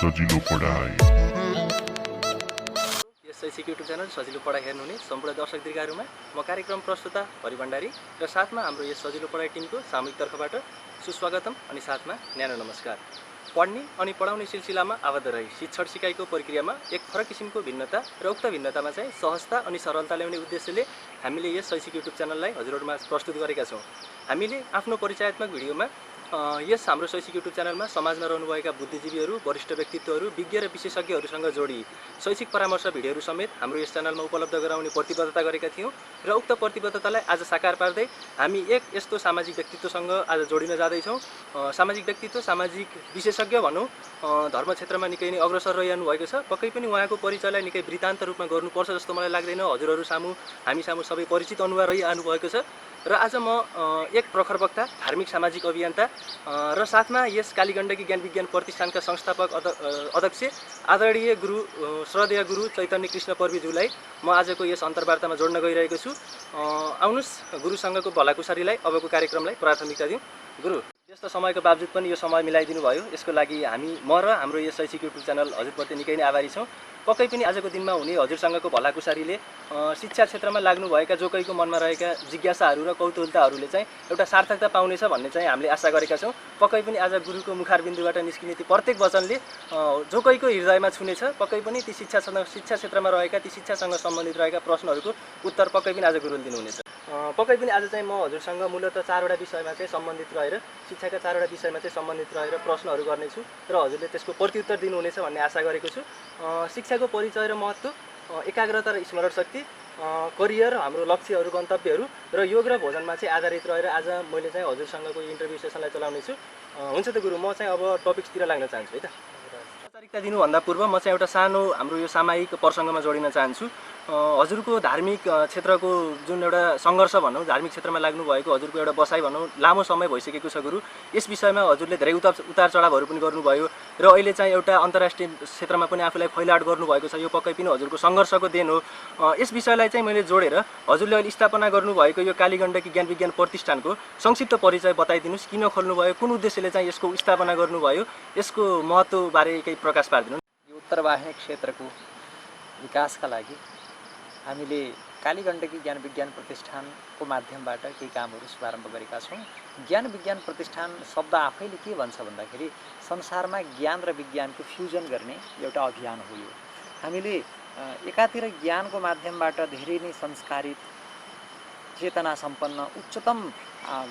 सजिलो पढाइ। यस शैक्षिक युट्युब च्यानल सजिलो पढाइ हेर्नुहुने सम्पूर्ण दर्शक दीर्घहरूमा म कार्यक्रम प्रस्तुता हरि भण्डारी र साथमा हाम्रो यस सजिलो पढाइ टिमको सामूहिक तर्फबाट सुस्वागतम अनि साथमा न्यानो नमस्कार। पढ्ने अनि पढाउने सिलसिलामा आबद्ध रही शिक्षण सिकाइको प्रक्रियामा एक फरक किसिमको भिन्नता र उक्त भिन्नतामा चाहिँ सहजता अनि सरलता ल्याउने उद्देश्यले हामीले यस शैक्षिक युट्युब च्यानललाई हजुरहरूमा प्रस्तुत गरेका छौँ। हामीले आफ्नो परिचयात्मक भिडियोमा यस हाम्रो शैक्षिक युट्युब च्यानलमा समाजमा रहनुभएका बुद्धिजीवीहरू, वरिष्ठ व्यक्तित्वहरू, विज्ञ र विशेषज्ञहरूसँग जोडी शैक्षिक परामर्श भिडियोहरू समेत हाम्रो यस च्यानलमा उपलब्ध गराउने प्रतिबद्धता गरेका थियौँ र उक्त प्रतिबद्धतालाई आज साकार पार्दै हामी एक यस्तो सामाजिक व्यक्तित्वसँग आज जोडिन जाँदैछौँ। सामाजिक व्यक्तित्व, सामाजिक विशेषज्ञ भनौँ, धर्म क्षेत्रमा निकै नै अग्रसर रहिरहनु भएको छ। पक्कै पनि उहाँको परिचयलाई निकै वृत्तान्त रूपमा गर्नुपर्छ जस्तो मलाई लाग्दैन। हजुरहरू सामु, हामी सामु सबै परिचित अनुहार रहिरहनु भएको छ र आज म एक प्रखर वक्ता, धार्मिक सामाजिक अभियन्ता र साथमा यस कालीगण्डकी ज्ञान विज्ञान प्रतिष्ठानका संस्थापक अध्यक्ष आदरणीय गुरु श्रद्धेय गुरु चैतन्य कृष्ण पर्वीज्यूलाई म आजको यस अन्तर्वार्तामा जोड्न गइरहेको छु। आउनुहोस् गुरुसँगको भलाकुसारीलाई अबको कार्यक्रमलाई प्राथमिकता दिउँ। गुरु, व्यस्त समयको बावजुद पनि यो समय मिलाइदिनु भयो, यसको लागि म र हाम्रो यस शैक्षिक युट्युब च्यानल हजुरप्रति निकै नै आभारी छौँ। पक्कै पनि आजको दिनमा हुने हजुरसँगको भलाकुसारीले शिक्षा क्षेत्रमा लाग्नुभएका जो कोहीको मनमा रहेका जिज्ञासाहरू र कौतूहलताहरूले चाहिँ एउटा सार्थकता पाउनेछ भन्ने चाहिँ हामीले आशा गरेका छौँ। पक्कै पनि आज गुरुको मुखारबिन्दुबाट निस्किने ती प्रत्येक वचनले जो कोहीको हृदयमा छुनेछ। पक्कै पनि ती शिक्षा क्षेत्रमा रहेका, ती शिक्षासँग सम्बन्धित रहेका प्रश्नहरूको उत्तर पक्कै पनि आज गुरुले दिनुहुनेछ। पक्कै पनि आज चाहिँ म हजुरसँग मूलतः 4वटा विषयमा चाहिँ सम्बन्धित रहेर, शिक्षाका 4वटा विषयमा चाहिँ सम्बन्धित रहेर प्रश्नहरू गर्नेछु र हजुरले त्यसको प्रत्युत्तर दिनुहुनेछ भन्ने आशा गरेको छु। शिक्षाको परिचय र महत्त्व, एकाग्रता र स्मरण शक्ति, करियर, हाम्रो लक्ष्यहरू, गन्तव्यहरू र योग र भोजनमा चाहिँ आधारित रहेर आज मैले चाहिँ हजुरसँगको इन्टरभ्यू सेसनलाई चलाउनेछु। हुन्छ त गुरु, म चाहिँ अब टपिक्सतिर लाग्न चाहन्छु है त। औपचारिकता दिनुभन्दा पूर्व म चाहिँ एउटा सानो हाम्रो यो सामायिक प्रसङ्गमा जोडिन चाहन्छु। हजुरको धार्मिक क्षेत्रको जुन एउटा सङ्घर्ष भनौँ, धार्मिक क्षेत्रमा लाग्नुभएको हजुरको एउटा बसाइ भनौँ, लामो समय भइसकेको छ गुरु। यस विषयमा हजुरले धेरै उतार चढावहरू पनि गर्नुभयो र अहिले चाहिँ एउटा अन्तर्राष्ट्रिय क्षेत्रमा पनि आफूलाई फैलावट गर्नुभएको छ। यो पक्कै पनि हजुरको सङ्घर्षको देन हो। यस विषयलाई चाहिँ मैले जोडेर हजुरले अहिले स्थापना गर्नुभएको यो कालीगण्डकी ज्ञान विज्ञान प्रतिष्ठानको संक्षिप्त परिचय बताइदिनुहोस्। किन खोल्नुभयो, कुन उद्देश्यले चाहिँ यसको स्थापना गर्नुभयो, यसको महत्त्वबारे केही प्रकाश पारिदिनु। यो उत्तरवाहिनी क्षेत्रको विकासका लागि हामीले कालीगण्डकी ज्ञान विज्ञान प्रतिष्ठानको माध्यमबाट केही कामहरू शुभारम्भ गरेका छौँ। ज्ञान विज्ञान प्रतिष्ठान शब्द आफैले के भन्छ भन्दाखेरि संसारमा ज्ञान र विज्ञानको फ्युजन गर्ने एउटा अभियान हो यो। हामीले एकातिर ज्ञानको माध्यमबाट धेरै नै संस्कारित, चेतना सम्पन्न, उच्चतम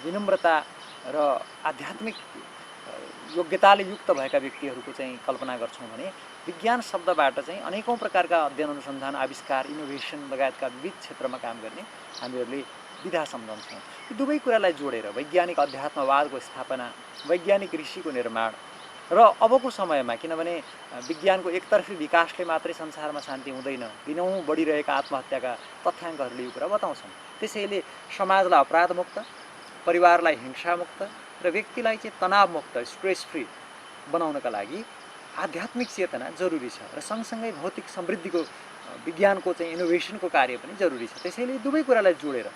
विनम्रता र आध्यात्मिक योग्यताले युक्त भएका व्यक्तिहरूको चाहिँ कल्पना गर्छौँ भने विज्ञान शब्दबाट चाहिँ अनेकौँ प्रकारका अध्ययन, अनुसन्धान, आविष्कार, इनोभेसन लगायतका विविध क्षेत्रमा काम गर्ने हामीहरूले विधा सम्झन्छौँ। यी दुवै कुरालाई जोडेर वैज्ञानिक अध्यात्मवादको स्थापना, वैज्ञानिक ऋषिको निर्माण र अबको समयमा, किनभने विज्ञानको एकतर्फी विकासले मात्रै संसारमा शान्ति हुँदैन, दिनौँ बढिरहेका आत्महत्याका तथ्याङ्कहरूले यो कुरा बताउँछन्। त्यसैले समाजलाई अपराधमुक्त, परिवारलाई हिंसामुक्त र व्यक्तिलाई चाहिँ तनावमुक्त, स्ट्रेस फ्री बनाउनका लागि आध्यात्मिक चेतना जरुरी छ र सँगसँगै भौतिक समृद्धिको, विज्ञानको चाहिँ इनोभेसनको कार्य पनि जरुरी छ। त्यसैले दुवै कुरालाई जोडेर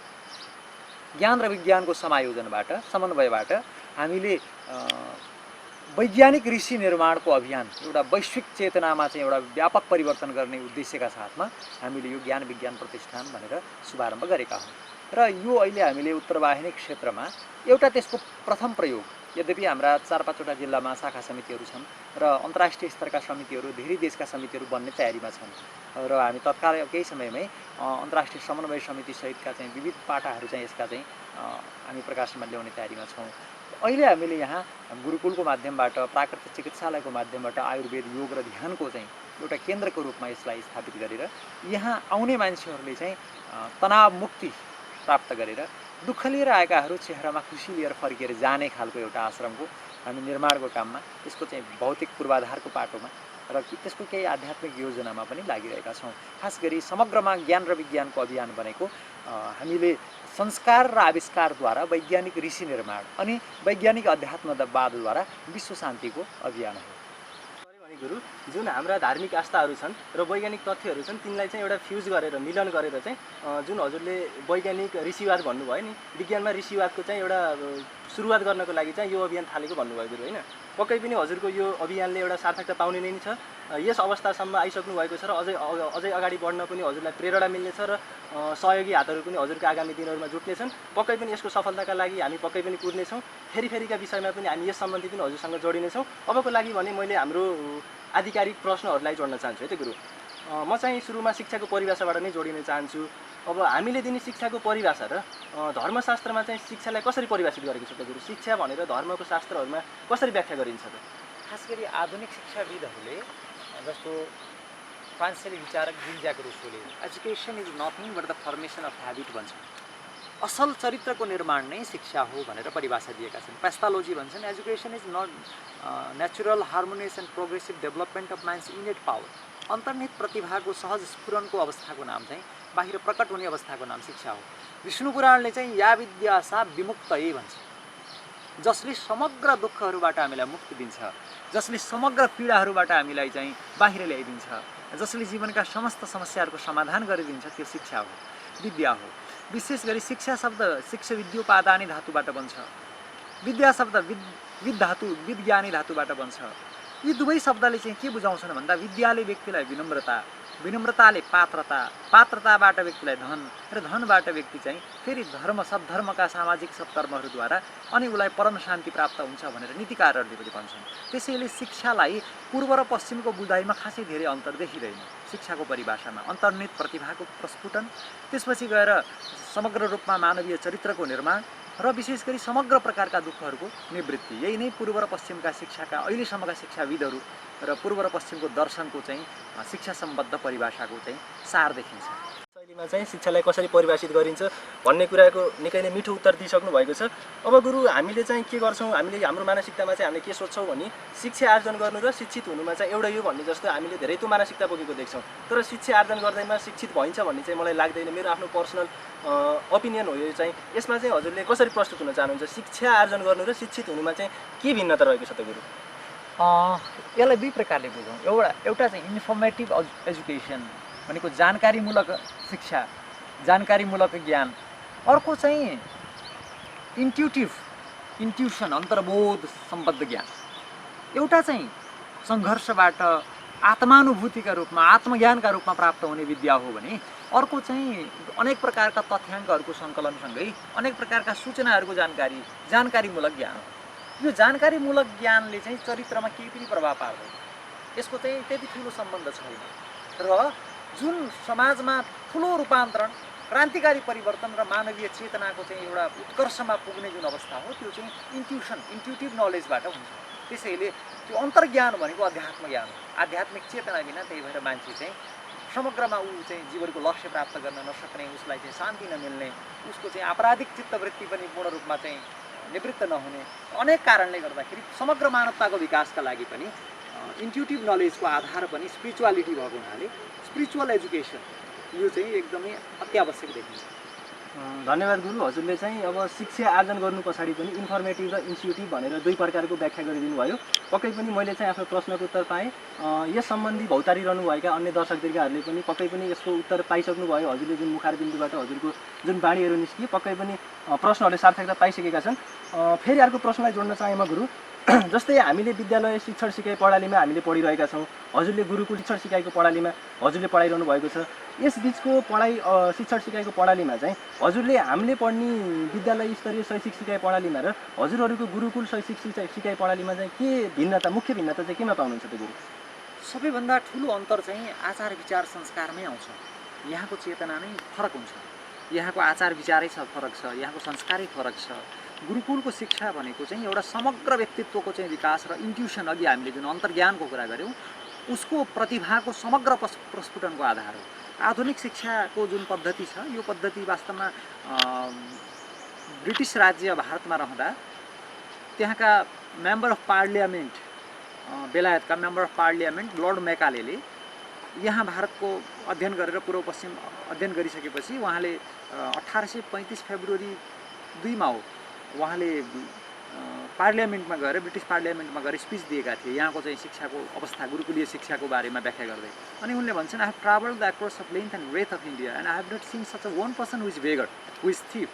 ज्ञान र विज्ञानको समायोजनबाट, समन्वयबाट हामीले वैज्ञानिक ऋषि निर्माणको अभियान, एउटा वैश्विक चेतनामा चाहिँ एउटा व्यापक परिवर्तन गर्ने उद्देश्यका साथमा हामीले यो ज्ञान विज्ञान प्रतिष्ठान भनेर शुभारम्भ गरेका हौँ। र यो अहिले हामीले उत्तरवाहिनी क्षेत्रमा एउटा त्यसको प्रथम प्रयोग, यद्यपि हाम्रा 4-5वटा जिल्लामा शाखा समितिहरू छन् र अन्तर्राष्ट्रिय स्तरका समितिहरू, धेरै देशका समितिहरू बन्ने तयारीमा छन् र हामी तत्काल केही समयमै अन्तर्राष्ट्रिय समन्वय समिति सहितका चाहिँ विविध पाटाहरू चाहिँ यसका चाहिँ हामी प्रकाशनमा ल्याउने तयारीमा छौँ। अहिले हामीले यहाँ गुरुकुलको माध्यमबाट, प्राकृतिक चिकित्सालयको माध्यमबाट आयुर्वेद, योग र ध्यानको चाहिँ एउटा केन्द्रको रूपमा यसलाई स्थापित गरेर यहाँ आउने मान्छेहरूले चाहिँ तनाव मुक्ति प्राप्त गरेर दुःख लिएर आएकाहरू चेहरामा खुसी लिएर फर्किएर जाने खालको एउटा आश्रमको हामी निर्माणको काममा, त्यसको चाहिँ भौतिक पूर्वाधारको पाटोमा र त्यसको केही आध्यात्मिक योजनामा पनि लागिरहेका छौँ। खास गरी समग्रमा ज्ञान र विज्ञानको अभियान भनेको हामीले संस्कार र आविष्कारद्वारा वैज्ञानिक ऋषि निर्माण अनि वैज्ञानिक अध्यात्मवादद्वारा विश्व शान्तिको अभियान हो। गुरु, जुन हाम्रा धार्मिक आस्थाहरू छन् र वैज्ञानिक तथ्यहरू छन् तिनलाई चाहिँ एउटा फ्युज गरेर मिलन गरेर चाहिँ जुन हजुरले वैज्ञानिक ऋषिवाद भन्नुभयो नि, विज्ञानमा ऋषिवादको चाहिँ एउटा सुरुवात गर्नको लागि चाहिँ यो अभियान थालेको भन्नुभयो गुरु होइन। पक्कै पनि हजुरको यो अभियानले एउटा सार्थकता पाउने नै छ। यस अवस्थासम्म आइसक्नु भएको छ र अझै अगाडि बढ्न पनि हजुरलाई प्रेरणा मिल्नेछ र सहयोगी हातहरू पनि हजुरको आगामी दिनहरूमा जुट्नेछन्। पक्कै पनि यसको सफलताका लागि हामी पक्कै पनि कुर्नेछौँ। फेरिका विषयमा पनि हामी यस सम्बन्धी पनि हजुरसँग जोडिनेछौँ। अबको लागि भने मैले हाम्रो आधिकारिक प्रश्नहरूलाई जोड्न चाहन्छु है त गुरु। म चाहिँ सुरुमा शिक्षाको परिभाषाबाट नै जोडिन चाहन्छु। अब हामीले दिने शिक्षाको परिभाषा र धर्मशास्त्रमा चाहिँ शिक्षालाई कसरी परिभाषित गरेको छ त गुरु? शिक्षा भनेर धर्मको शास्त्रहरूमा कसरी व्याख्या गरिन्छ त? खास गरी आधुनिक शिक्षाविदहरूले जस्तो फ्रान्सेली विचारक जीन ज्याक रुसोले education is nothing but the formation of habit भन्छ। असल चरित्रको निर्माण नै शिक्षा हो भनेर परिभाषा दिएका छन्। पेस्टालोजी भन्छन् education is not natural harmonious and progressive development of minds innate power. अन्तर्निहित प्रतिभाको सहज स्फुरनको अवस्थाको नाम चाहिँ बाहिर प्रकट हुने अवस्थाको नाम शिक्षा हो। विष्णु पुराणले चाहिँ या विद्या सा विमुक्तये भन्छ, जसले समग्र दुःखहरूबाट हामीलाई मुक्ति दिन्छ, जसले समग्र पीडाहरूबाट हामीलाई चाहिँ बाहिर ल्याइदिन्छ, जसले जीवनका समस्त समस्याहरूको समाधान गरिदिन्छ, त्यो शिक्षा हो, विद्या हो। विशेष गरी शिक्षा शब्द शिक्षा विद्योपादानी धातुबाट बन्छ। विद्या शब्द विद धातु विज्ञानी धातुबाट बन्छ। यी दुवै शब्दले चाहिँ के बुझाउँछन् भन्दा विद्याले व्यक्तिलाई विनम्रता, विनम्रताले पात्रता, पात्रताबाट व्यक्तिलाई धन र धनबाट व्यक्ति चाहिँ फेरि धर्म सद्धर्मका सामाजिक सत्कर्महरूद्वारा अनि उसलाई परम शान्ति प्राप्त हुन्छ भनेर नीतिकारहरूले पनि भन्छन्। त्यसैले शिक्षालाई पूर्व र पश्चिमको बुझाइमा खासै धेरै अन्तर देखिँदैन। शिक्षाको परिभाषामा अन्तर्निहित प्रतिभाको प्रस्फुटन, त्यसपछि गएर समग्र रूपमा मानवीय चरित्रको निर्माण र विशेष गरी समग्र प्रकारका दुःखहरूको निवृत्ति, यही नै पूर्व र पश्चिमका शिक्षाका अहिलेसम्मका शिक्षाविदहरू र पूर्व र पश्चिमको दर्शनको चाहिँ शिक्षा सम्बद्ध परिभाषाको चाहिँ सार देखिन्छ। शैलीमा चाहिँ शिक्षालाई कसरी परिभाषित गरिन्छ भन्ने कुराको निकै नै मिठो उत्तर दिइसक्नु भएको छ। अब गुरु हामीले चाहिँ के गर्छौँ, हामीले हाम्रो मानसिकतामा चाहिँ हामीले के सोच्छौँ भने शिक्षा आर्जन गर्नु र शिक्षित हुनुमा चाहिँ एउटा यो भन्ने जस्तो हामीले धेरै त्यो मानसिकता बोकेको देख्छौँ। तर शिक्षा आर्जन गर्दैमा शिक्षित भइन्छ भन्ने चाहिँ मलाई लाग्दैन। मेरो आफ्नो पर्सनल ओपिनियन हो यो चाहिँ। यसमा चाहिँ हजुरले कसरी प्रस्तुत हुन चाहनुहुन्छ? शिक्षा आर्जन गर्नु र शिक्षित हुनुमा चाहिँ के भिन्नता रहेको छ त गुरु? यसलाई दुई प्रकारले बुझौँ। एउटा चाहिँ इन्फर्मेटिभ एजुकेसन भनेको जानकारीमूलक शिक्षा, जानकारीमूलक ज्ञान। अर्को चाहिँ इन्ट्युसन अन्तर्बोध सम्बद्ध ज्ञान। एउटा चाहिँ सङ्घर्षबाट आत्मानुभूतिका रूपमा आत्मज्ञानका रूपमा प्राप्त हुने विद्या हो भने अर्को चाहिँ अनेक प्रकारका तथ्याङ्कहरूको सङ्कलनसँगै अनेक प्रकारका सूचनाहरूको जानकारीमूलक ज्ञान हो। यो जानकारीमूलक ज्ञानले चाहिँ चरित्रमा केही पनि प्रभाव पार्दैन। यसको चाहिँ त्यति ठुलो सम्बन्ध छैन र जुन समाजमा ठुलो रूपान्तरण, क्रान्तिकारी परिवर्तन र मानवीय चेतनाको चाहिँ एउटा उत्कर्षमा पुग्ने जुन अवस्था हो त्यो चाहिँ इन्ट्युटिभ नलेजबाट हुन्छ। त्यसैले त्यो अन्तर्ज्ञान भनेको अध्यात्म ज्ञान हो। आध्यात्मिक चेतना बिना त्यही भएर मान्छे चाहिँ समग्रमा ऊ चाहिँ जीवनको लक्ष्य प्राप्त गर्न नसक्ने, उसलाई चाहिँ शान्ति नमिल्ने, उसको चाहिँ आपराधिक चित्तवृत्ति पनि पूर्ण रूपमा चाहिँ निवृत्त नहुने अनेक कारणले गर्दाखेरि समग्र मानवताको विकासका लागि पनि इन्ट्युटिभ नलेजको आधार पनि स्पिरिचुअलिटी भएको हुनाले स्पिरिचुअल एजुकेसन यो चाहिँ एकदमै अत्यावश्यक देखिन्छ। धन्यवाद गुरु। हजुरले चाहिँ अब शिक्षा आर्जन गर्नु पछाडि पनि इन्फर्मेटिभ र इन्स्टिट्युटिभ भनेर दुई प्रकारको व्याख्या गरिदिनु भयो। पक्कै पनि मैले चाहिँ आफ्नो प्रश्नको उत्तर पाएँ। यस सम्बन्धी भौतारिरहनुभएका अन्य दर्शक दीर्घहरूले पनि पक्कै पनि यसको उत्तर पाइसक्नु भयो। हजुरले जुन मुखारबिन्दुबाट हजुरको जुन बाणीहरू निस्किए पक्कै पनि प्रश्नहरूले सार्थकता पाइसकेका छन्। फेरि अर्को प्रश्नलाई जोड्न चाहेँ म गुरु। जस्तै हामीले विद्यालय शिक्षण सिकाइ प्रणालीमा हामीले पढिरहेका छौँ। हजुरले गुरुकुल शिक्षण सिकाइको प्रणालीमा हजुरले पढाइरहनु भएको छ। यस बिचको पढाइ शिक्षण सिकाइको प्रणालीमा चाहिँ हजुरले हामीले पढ्ने विद्यालय स्तरीय शैक्षिक सिकाइ प्रणालीमा र हजुरहरूको गुरुकुल शैक्षिक सिकाइ प्रणालीमा चाहिँ के भिन्नता, मुख्य भिन्नता चाहिँ केमा पाउनुहुन्छ त गुरु? सबैभन्दा ठुलो अन्तर चाहिँ आचार विचार संस्कारमै आउँछ। यहाँको चेतना नै फरक हुन्छ, यहाँको आचार विचारै फरक छ, यहाँको संस्कारै फरक छ। गुरुकुलको शिक्षा भनेको चाहिँ एउटा समग्र व्यक्तित्वको चाहिँ विकास र इन्ट्युसन, अघि हामीले जुन अन्तर्ज्ञानको कुरा गऱ्यौँ उसको प्रतिभाको समग्र प्रस्फुटनको आधार हो। आधुनिक शिक्षाको जुन पद्धति छ यो पद्धति वास्तवमा ब्रिटिस राज्य भारतमा रहँदा त्यहाँका मेम्बर अफ पार्लियामेन्ट, बेलायतका मेम्बर अफ पार्लियामेन्ट लर्ड मेकालेले यहाँ भारतको अध्ययन गरेर पूर्व पश्चिम अध्ययन गरिसकेपछि उहाँले 1835 फेब्रुअरी 2 मा उहाँले पार्लियामेन्टमा गएर ब्रिटिस पार्लियामेन्टमा गएर स्पिच दिएका थिए यहाँको चाहिँ शिक्षाको अवस्था गुरुकुलीय शिक्षाको बारेमा व्याख्या गर्दै। अनि उनले भन्छन् I have travelled the across of length and breadth of India and I have not seen such a one person who is beggar who is thief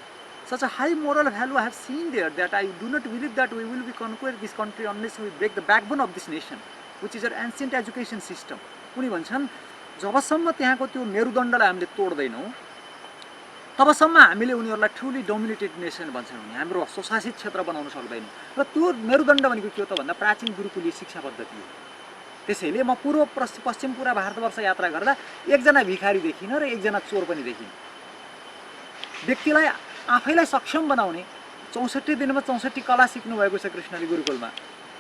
such a high moral value I have seen there that I do not believe that we will be conquer this country unless we break the backbone of this nation which is our ancient education system। उनी भन्छन् जबसम्म त्यहाँको त्यो मेरुदण्डलाई हामीले तोड्दैनौँ तबसम्म हामीले उनीहरूलाई truly dominated nation भन्छन् भने हाम्रो स्वशासित क्षेत्र बनाउन सक्दैनौँ। र त्यो मेरुदण्ड भनेको के हो त भन्दा प्राचीन गुरुकुलीय शिक्षा पद्धति हो। त्यसैले म पूर्व पश्चिम पुरा भारतवर्ष यात्रा गर्दा एकजना भिखारी देखिनँ र एकजना चोर पनि देखिनँ। व्यक्तिलाई आफैलाई सक्षम बनाउने 64 दिनमा 64 कला सिक्नु भएको छ कृष्णले गुरुकुलमा।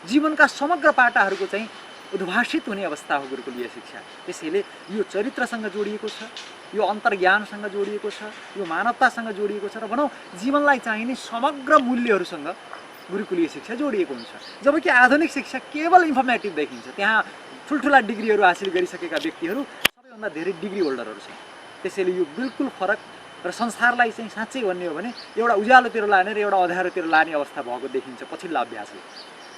जीवनका समग्र पाटाहरूको चाहिँ उद्भाषित हुने अवस्था हो गुरुकुलीय शिक्षा। त्यसैले यो चरित्रसँग जोडिएको छ, यो अन्तर्ज्ञानसँग जोडिएको छ, यो मानवतासँग जोडिएको छ र भनौँ जीवनलाई चाहिने समग्र मूल्यहरूसँग गुरुकुलीय शिक्षा जोडिएको हुन्छ। जबकि आधुनिक शिक्षा केवल इन्फर्मेटिभ देखिन्छ। त्यहाँ ठुल्ठुला डिग्रीहरू हासिल गरिसकेका व्यक्तिहरू सबैभन्दा धेरै डिग्री होल्डरहरू छन्। त्यसैले यो बिल्कुल फरक र संसारलाई चाहिँ साँच्चै भन्ने हो भने एउटा उज्यालोतिर लाने र एउटा अँध्यारोतिर लाने अवस्था भएको देखिन्छ पछिल्ला अभ्यासले।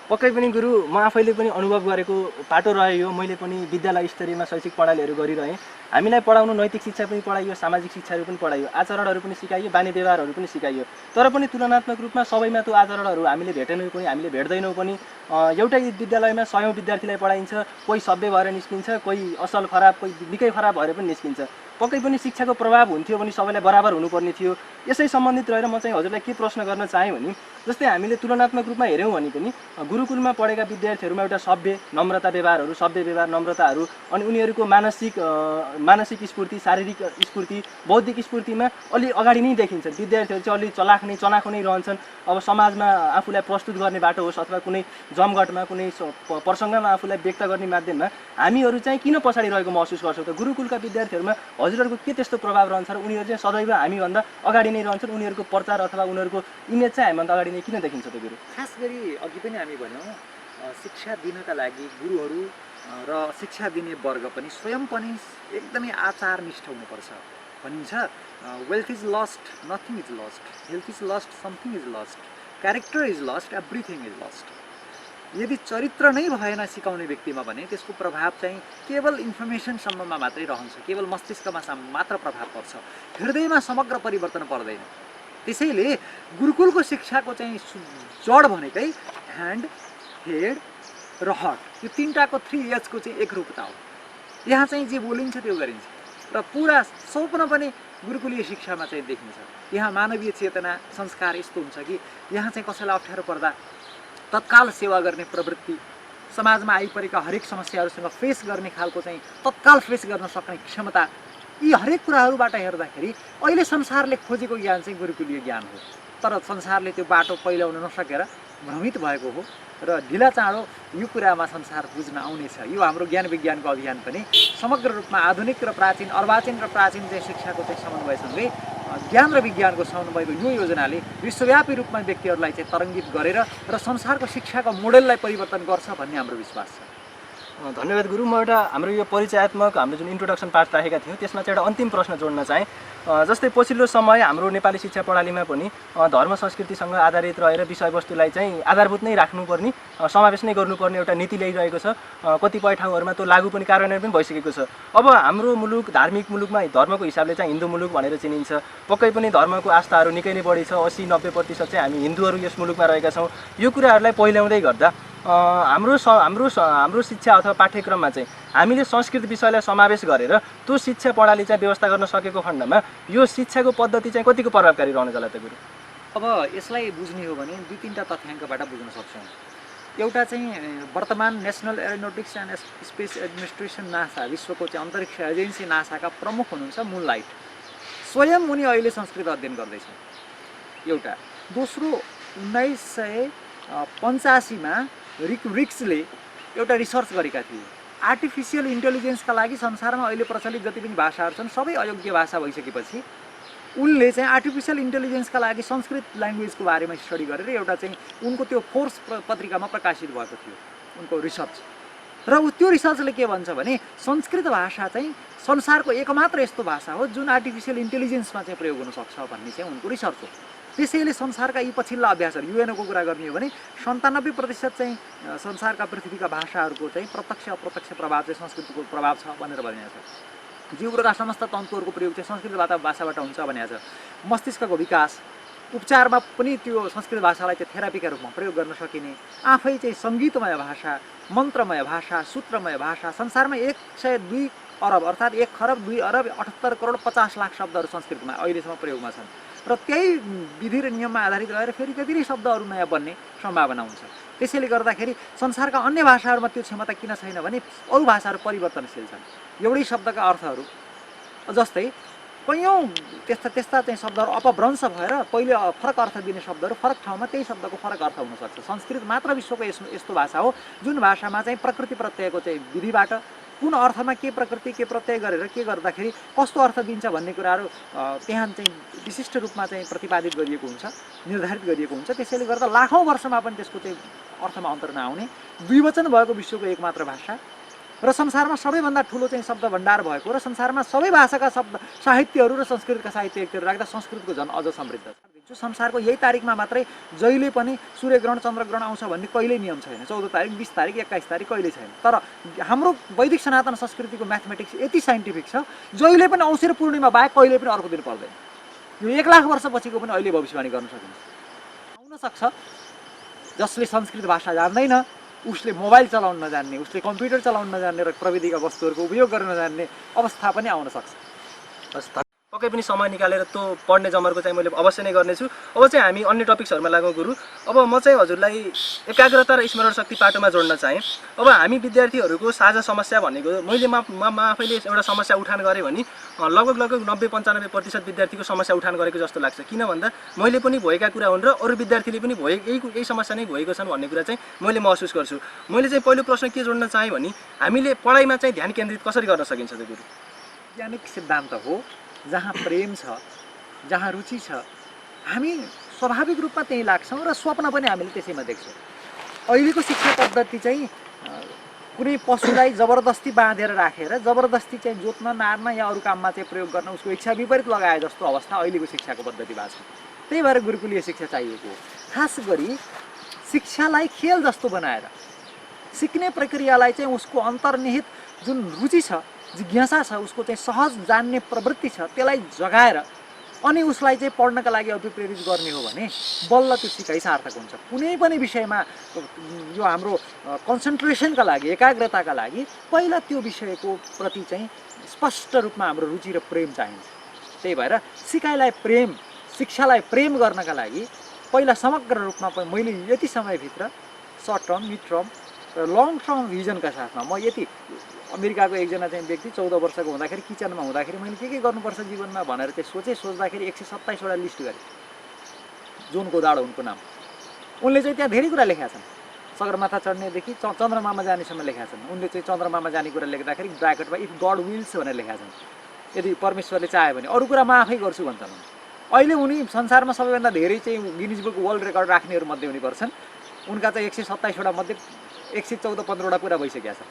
पक्कै पनि गुरु, म आफैले पनि अनुभव गरेको पाटो रह्यो। मैले पनि विद्यालय स्तरीयमा शैक्षिक प्रणालीहरू गरिरहेँ। हामीलाई पढाउनु नैतिक शिक्षा पनि पढाइयो, सामाजिक शिक्षाहरू पनि पढाइयो, आचरणहरू पनि सिकाइयो, बानी व्यवहारहरू पनि सिकाइयो। तर पनि तुलनात्मक रूपमा सबैमा त्यो आचरणहरू हामीले भेटेनौँ पनि, हामीले भेट्दैनौँ पनि। एउटै विद्यालयमा 100औं विद्यार्थीलाई पढाइन्छ, कोही सभ्य भएर निस्किन्छ, कोही असल खराब, कोही निकै खराब भएर पनि निस्किन्छ। पक्कै पनि शिक्षाको प्रभाव हुन्थ्यो भने सबैलाई बराबर हुनुपर्ने थियो। यसै सम्बन्धित रहेर म चाहिँ हजुरलाई के प्रश्न गर्न चाहेँ भने जस्तै हामीले तुलनात्मक रूपमा हेऱ्यौँ भने पनि गुरुकुलमा पढेका विद्यार्थीहरूमा एउटा सभ्य नम्रता व्यवहारहरू, सभ्य व्यवहार नम्रताहरू, अनि उनीहरूको मानसिक स्फूर्ति, शारीरिक स्फूर्ति, बौद्धिक स्फूर्तिमा अलि अगाडि नै देखिन्छ। विद्यार्थीहरू चाहिँ अलि चनाखो नै रहन्छन्। अब समाजमा आफूलाई प्रस्तुत गर्ने बाटो होस् अथवा कुनै जमघटमा कुनै प्रसङ्गमा आफूलाई व्यक्त गर्ने माध्यममा हामीहरू चाहिँ किन पछाडि रहेको महसुस गर्छौँ त? गुरुकुलका विद्यार्थीहरूमा हजुरहरूको के त्यस्तो प्रभाव रहन्छ र उनीहरू चाहिँ सदैव हामीभन्दा अगाडि नै रहन्छन्? उनीहरूको प्रचार अथवा उनीहरूको इमेज चाहिँ हामीभन्दा अगाडि नै किन देखिन्छ त गुरु? खास गरी अघि पनि हामी भन्यौँ शिक्षा दिनका लागि गुरुहरू र शिक्षा दिने वर्ग पनि स्वयं पनि एकदमै आचारनिष्ठ हुनुपर्छ। भनिन्छ wealth is lost, nothing is lost, health is lost, something is lost, character is lost, everything is lost. यदि चरित्र नै भएन सिकाउने व्यक्तिमा भने त्यसको प्रभाव चाहिँ केवल इन्फर्मेसनसम्ममा मात्रै रहन्छ, केवल मस्तिष्कमा मात्र प्रभाव पर्छ, हृदयमा समग्र परिवर्तन पर्दैन। त्यसैले गुरुकुलको शिक्षाको चाहिँ जड भनेकै ह्यान्ड, हेड र हर्ट, यो तिनटाको 3 H को चाहिँ एकरूपता हो। यहाँ चाहिँ जे बोलिन्छ त्यो गरिन्छ र पुरा स्वप्न पनि गुरुकुलीय शिक्षामा चाहिँ देखिन्छ। यहाँ मानवीय चेतना, संस्कार यस्तो हुन्छ कि यहाँ चाहिँ कसैलाई अप्ठ्यारो पर्दा तत्काल सेवा गर्ने प्रवृत्ति, समाजमा आइपरेका हरेक समस्याहरूसँग फेस गर्ने खालको चाहिँ तत्काल फेस गर्न सक्ने क्षमता, यी हरेक कुराहरूबाट हेर्दाखेरि अहिले संसारले खोजेको ज्ञान चाहिँ गुरुकुलीय ज्ञान हो। तर संसारले त्यो बाटो पहिल्याउन नसकेर भ्रमित भएको हो र ढिला चाँडो यो कुरामा संसार बुझ्न आउनेछ। यो हाम्रो ज्ञान विज्ञानको अभियान पनि समग्र रूपमा आधुनिक र प्राचीन, अर्वाचीन र प्राचीन चाहिँ शिक्षाको चाहिँ समन्वयसँगै ज्ञान र विज्ञानको समन्वयको यो योजनाले विश्वव्यापी रूपमा व्यक्तिहरूलाई चाहिँ तरङ्गित गरेर र संसारको शिक्षाको मोडेललाई परिवर्तन गर्छ भन्ने हाम्रो विश्वास छ। धन्यवाद गुरु। म हाम्रो यो परिचयात्मक हाम्रो जुन इन्ट्रोडक्सन पार्ट राखेका थियौँ त्यसमा चाहिँ एउटा अन्तिम प्रश्न जोड्न चाहेँ। जस्तै पछिल्लो समय हाम्रो नेपाली शिक्षा प्रणालीमा पनि धर्म संस्कृतिसँग आधारित रहेर विषयवस्तुलाई चाहिँ आधारभूत नै राख्नुपर्ने, समावेश नै गर्नुपर्ने एउटा नीति ल्याइरहेको छ। कतिपय ठाउँहरूमा त्यो लागू पनि कार्यान्वयन पनि भइसकेको छ। अब हाम्रो मुलुक धार्मिक मुलुकमा धर्मको हिसाबले चाहिँ हिन्दू मुलुक भनेर चिनिन्छ। पक्कै पनि धर्मको आस्थाहरू निकै नै बढी छ। 80-90% चाहिँ हामी हिन्दूहरू यस मुलुकमा रहेका छौँ। यो कुराहरूलाई पहिल्याउँदै गर्दा हाम्रो शिक्षा अथवा पाठ्यक्रममा चाहिँ हामीले संस्कृत विषयलाई समावेश गरेर त्यो शिक्षा प्रणाली चाहिँ व्यवस्था गर्न सकेको खण्डमा यो शिक्षाको पद्धति चाहिँ कतिको प्रभावकारी रहने जाला त गुरु? अब यसलाई बुझ्ने हो भने 2-3टा तथ्याङ्कबाट बुझ्न सक्छौँ। एउटा चाहिँ वर्तमान national aeronautics and space administration NASA, विश्वको चाहिँ अन्तरिक्ष एजेन्सी नासाका प्रमुख हुनुहुन्छ मुनलाइट। स्वयं उनी अहिले संस्कृत अध्ययन गर्दैछन्, एउटा। दोस्रो 1985 मा रिक्सले एउटा रिसर्च गरेका थिए। आर्टिफिसियल इन्टेलिजेन्सका लागि संसारमा अहिले प्रचलित जति पनि भाषाहरू छन् सबै अयोग्य भाषा भइसकेपछि उनले चाहिँ आर्टिफिसियल इन्टेलिजेन्सका लागि संस्कृत ल्याङ्ग्वेजको बारेमा स्टडी गरेर एउटा चाहिँ उनको त्यो फोर्स पत्रिकामा प्रकाशित भएको थियो उनको रिसर्च। र त्यो रिसर्चले के भन्छ भने संस्कृत भाषा चाहिँ संसारको एकमात्र यस्तो भाषा हो जुन आर्टिफिसियल इन्टेलिजेन्समा चाहिँ प्रयोग हुन सक्छ भन्ने चाहिँ उनको रिसर्च हो। त्यसैले संसारका यी पछिल्ला अभ्यासहरू युएनको कुरा गर्ने हो भने 97% चाहिँ संसारका पृथ्वीका भाषाहरूको चाहिँ प्रत्यक्ष अप्रत्यक्ष प्रभाव चाहिँ संस्कृतको प्रभाव छ भनेर भनिएको छ। जीवका समस्त तन्तुहरूको प्रयोग चाहिँ संस्कृत भाषाबाट हुन्छ भनेको छ। मस्तिष्कको विकास उपचारमा पनि त्यो संस्कृत भाषालाई चाहिँ थेरापीका रूपमा प्रयोग गर्न सकिने, आफै चाहिँ सङ्गीतमय भाषा, मन्त्रमय भाषा, सूत्रमय भाषा। संसारमा 102 अरब अर्थात् 1,02,78,50,00,000 शब्दहरू संस्कृतमा अहिलेसम्म प्रयोगमा छन् र त्यही विधि र नियममा आधारित रहेर फेरि कति नै शब्दहरू नयाँ बन्ने सम्भावना हुन्छ। त्यसैले गर्दाखेरि संसारका अन्य भाषाहरूमा त्यो क्षमता किन छैन भने अरू भाषाहरू परिवर्तनशील छन्। एउटै शब्दका अर्थहरू जस्तै कैयौँ त्यस्ता चाहिँ शब्दहरू अपभ्रंश भएर पहिले फरक अर्थ दिने शब्दहरू फरक ठाउँमा त्यही शब्दको फरक अर्थ हुनसक्छ। संस्कृत मात्र विश्वको यस्तो भाषा हो जुन भाषामा चाहिँ प्रकृति प्रत्ययको चाहिँ विधिबाट कुन अर्थमा के प्रकृति के प्रत्यय गरेर के गर्दाखेरि कस्तो अर्थ दिन्छ भन्ने कुराहरू त्यहाँ चाहिँ विशिष्ट रूपमा चाहिँ प्रतिपादित गरिएको हुन्छ, निर्धारित गरिएको हुन्छ। त्यसैले गर्दा लाखौँ वर्षमा पनि त्यसको चाहिँ अर्थमा अन्तर नआउने द्विवचन भएको विश्वको एकमात्र भाषा र संसारमा सबैभन्दा ठुलो चाहिँ शब्द भण्डार भएको र संसारमा सबै भाषाका शब्द साहित्यहरू र संस्कृतका साहित्य एकतिर राख्दा संस्कृतको झन् अझ समृद्ध छ। संसारको यही तारिकमा मात्रै जहिले पनि सूर्यग्रहण चन्द्रग्रहण आउँछ भन्ने कहिल्यै नियम छैन। 14 तारिक 20 तारिक 21 तारिक कहिल्यै छैन। तर हाम्रो वैदिक सनातन संस्कृतिको म्याथमेटिक्स यति साइन्टिफिक छ जहिले पनि औँसी र पूर्णिमा बाहेक कहिले पनि अर्को दिन पर्दैन। यो 1 लाख वर्षपछिको पनि अहिले भविष्यवाणी गर्न सकिन्छ। आउन सक्छ जसले संस्कृत भाषा जान्दैन उसले मोबाइल चलाउन नजान्ने, उसले कम्प्युटर चलाउन नजान्ने र प्रविधिका वस्तुहरूको उपयोग गर्न नजान्ने अवस्था पनि आउन सक्छ। पक्कै पनि समय निकालेर त्यो पढ्ने जमर्को चाहिँ मैले अवश्य नै गर्नेछु। अब चाहिँ हामी अन्य टपिक्सहरूमा लागौँ गुरु। अब म चाहिँ हजुरलाई एकाग्रता र स्मरण शक्ति पाटोमा जोड्न चाहेँ। अब हामी विद्यार्थीहरूको साझा समस्या भनेको मैले आफैले एउटा समस्या उठान गरेँ भने लगभग 90-95% विद्यार्थीको समस्या उठान गरेको जस्तो लाग्छ। किन भन्दा मैले पनि भएका कुरा हुन् र अरू विद्यार्थीले पनि यही समस्या नै भएको छन् भन्ने कुरा चाहिँ मैले महसुस गर्छु। मैले चाहिँ पहिलो प्रश्न के जोड्न चाहेँ भने हामीले पढाइमा चाहिँ ध्यान केन्द्रित कसरी गर्न सकिन्छ त गुरु? वैज्ञानिक सिद्धान्त हो जहाँ प्रेम छ, जहाँ रुचि छ, हामी स्वाभाविक रूपमा त्यही लाग्छौँ र स्वप्न पनि हामीले त्यसैमा देख्छौँ। अहिलेको शिक्षा पद्धति चाहिँ कुनै पशुलाई जबरजस्ती बाँधेर राखेर जबरजस्ती चाहिँ जोत्न नार्न या अरू काममा चाहिँ प्रयोग गर्न उसको इच्छा विपरीत लगाए जस्तो अवस्था अहिलेको शिक्षाको पद्धति भएको छ। त्यही भएर गुरुकुलीय शिक्षा चाहिएको हो। खास गरी शिक्षालाई खेल जस्तो बनाएर सिक्ने प्रक्रियालाई चाहिँ उसको अन्तर्निहित जुन रुचि छ, जिज्ञासा छ, उसको चाहिँ सहज जान्ने प्रवृत्ति छ, त्यसलाई जगाएर अनि उसलाई चाहिँ पढ्नका लागि अभिप्रेरित गर्ने हो भने बल्ल त्यो सिकाइ सार्थक हुन्छ। कुनै पनि विषयमा यो हाम्रो कन्सन्ट्रेसनका लागि, एकाग्रताका लागि पहिला त्यो विषयको प्रति चाहिँ स्पष्ट रूपमा हाम्रो रुचि र प्रेम चाहिन्छ। त्यही भएर सिकाइलाई प्रेम, शिक्षालाई प्रेम गर्नका लागि पहिला समग्र रूपमा मैले यति समयभित्र सर्ट टर्म, मिड टर्म र लङ टर्म भिजनका साथमा म यति अमेरिकाको एकजना चाहिँ व्यक्ति 14 वर्षको हुँदाखेरि किचनमा हुँदाखेरि मैले के गर्नुपर्छ जीवनमा भनेर चाहिँ सोच्दाखेरि 127वटा लिस्ट गरेँ। जोन गोदाडो उनको नाम। उनले चाहिँ त्यहाँ धेरै कुरा लेखेका छन्। सगरमाथा चढ्नेदेखि चन्द्रमामा जानेसम्म लेखेका छन्। उनले चाहिँ चन्द्रमामा जाने कुरा लेख्दाखेरि ब्राकेटमा इफ गड विल्स भनेर लेखेका छन्। यदि परमेश्वरले चाह्यो भने अरू कुरा म आफै गर्छु भन्छन्। अहिले उनी संसारमा सबैभन्दा धेरै चाहिँ गिनिज बुक वर्ल्ड रेकर्ड राख्नेहरू मध्ये उनी पर्छन्। उनका चाहिँ 127वटा मध्ये 114-15वटा पुरा भइसकेका छ।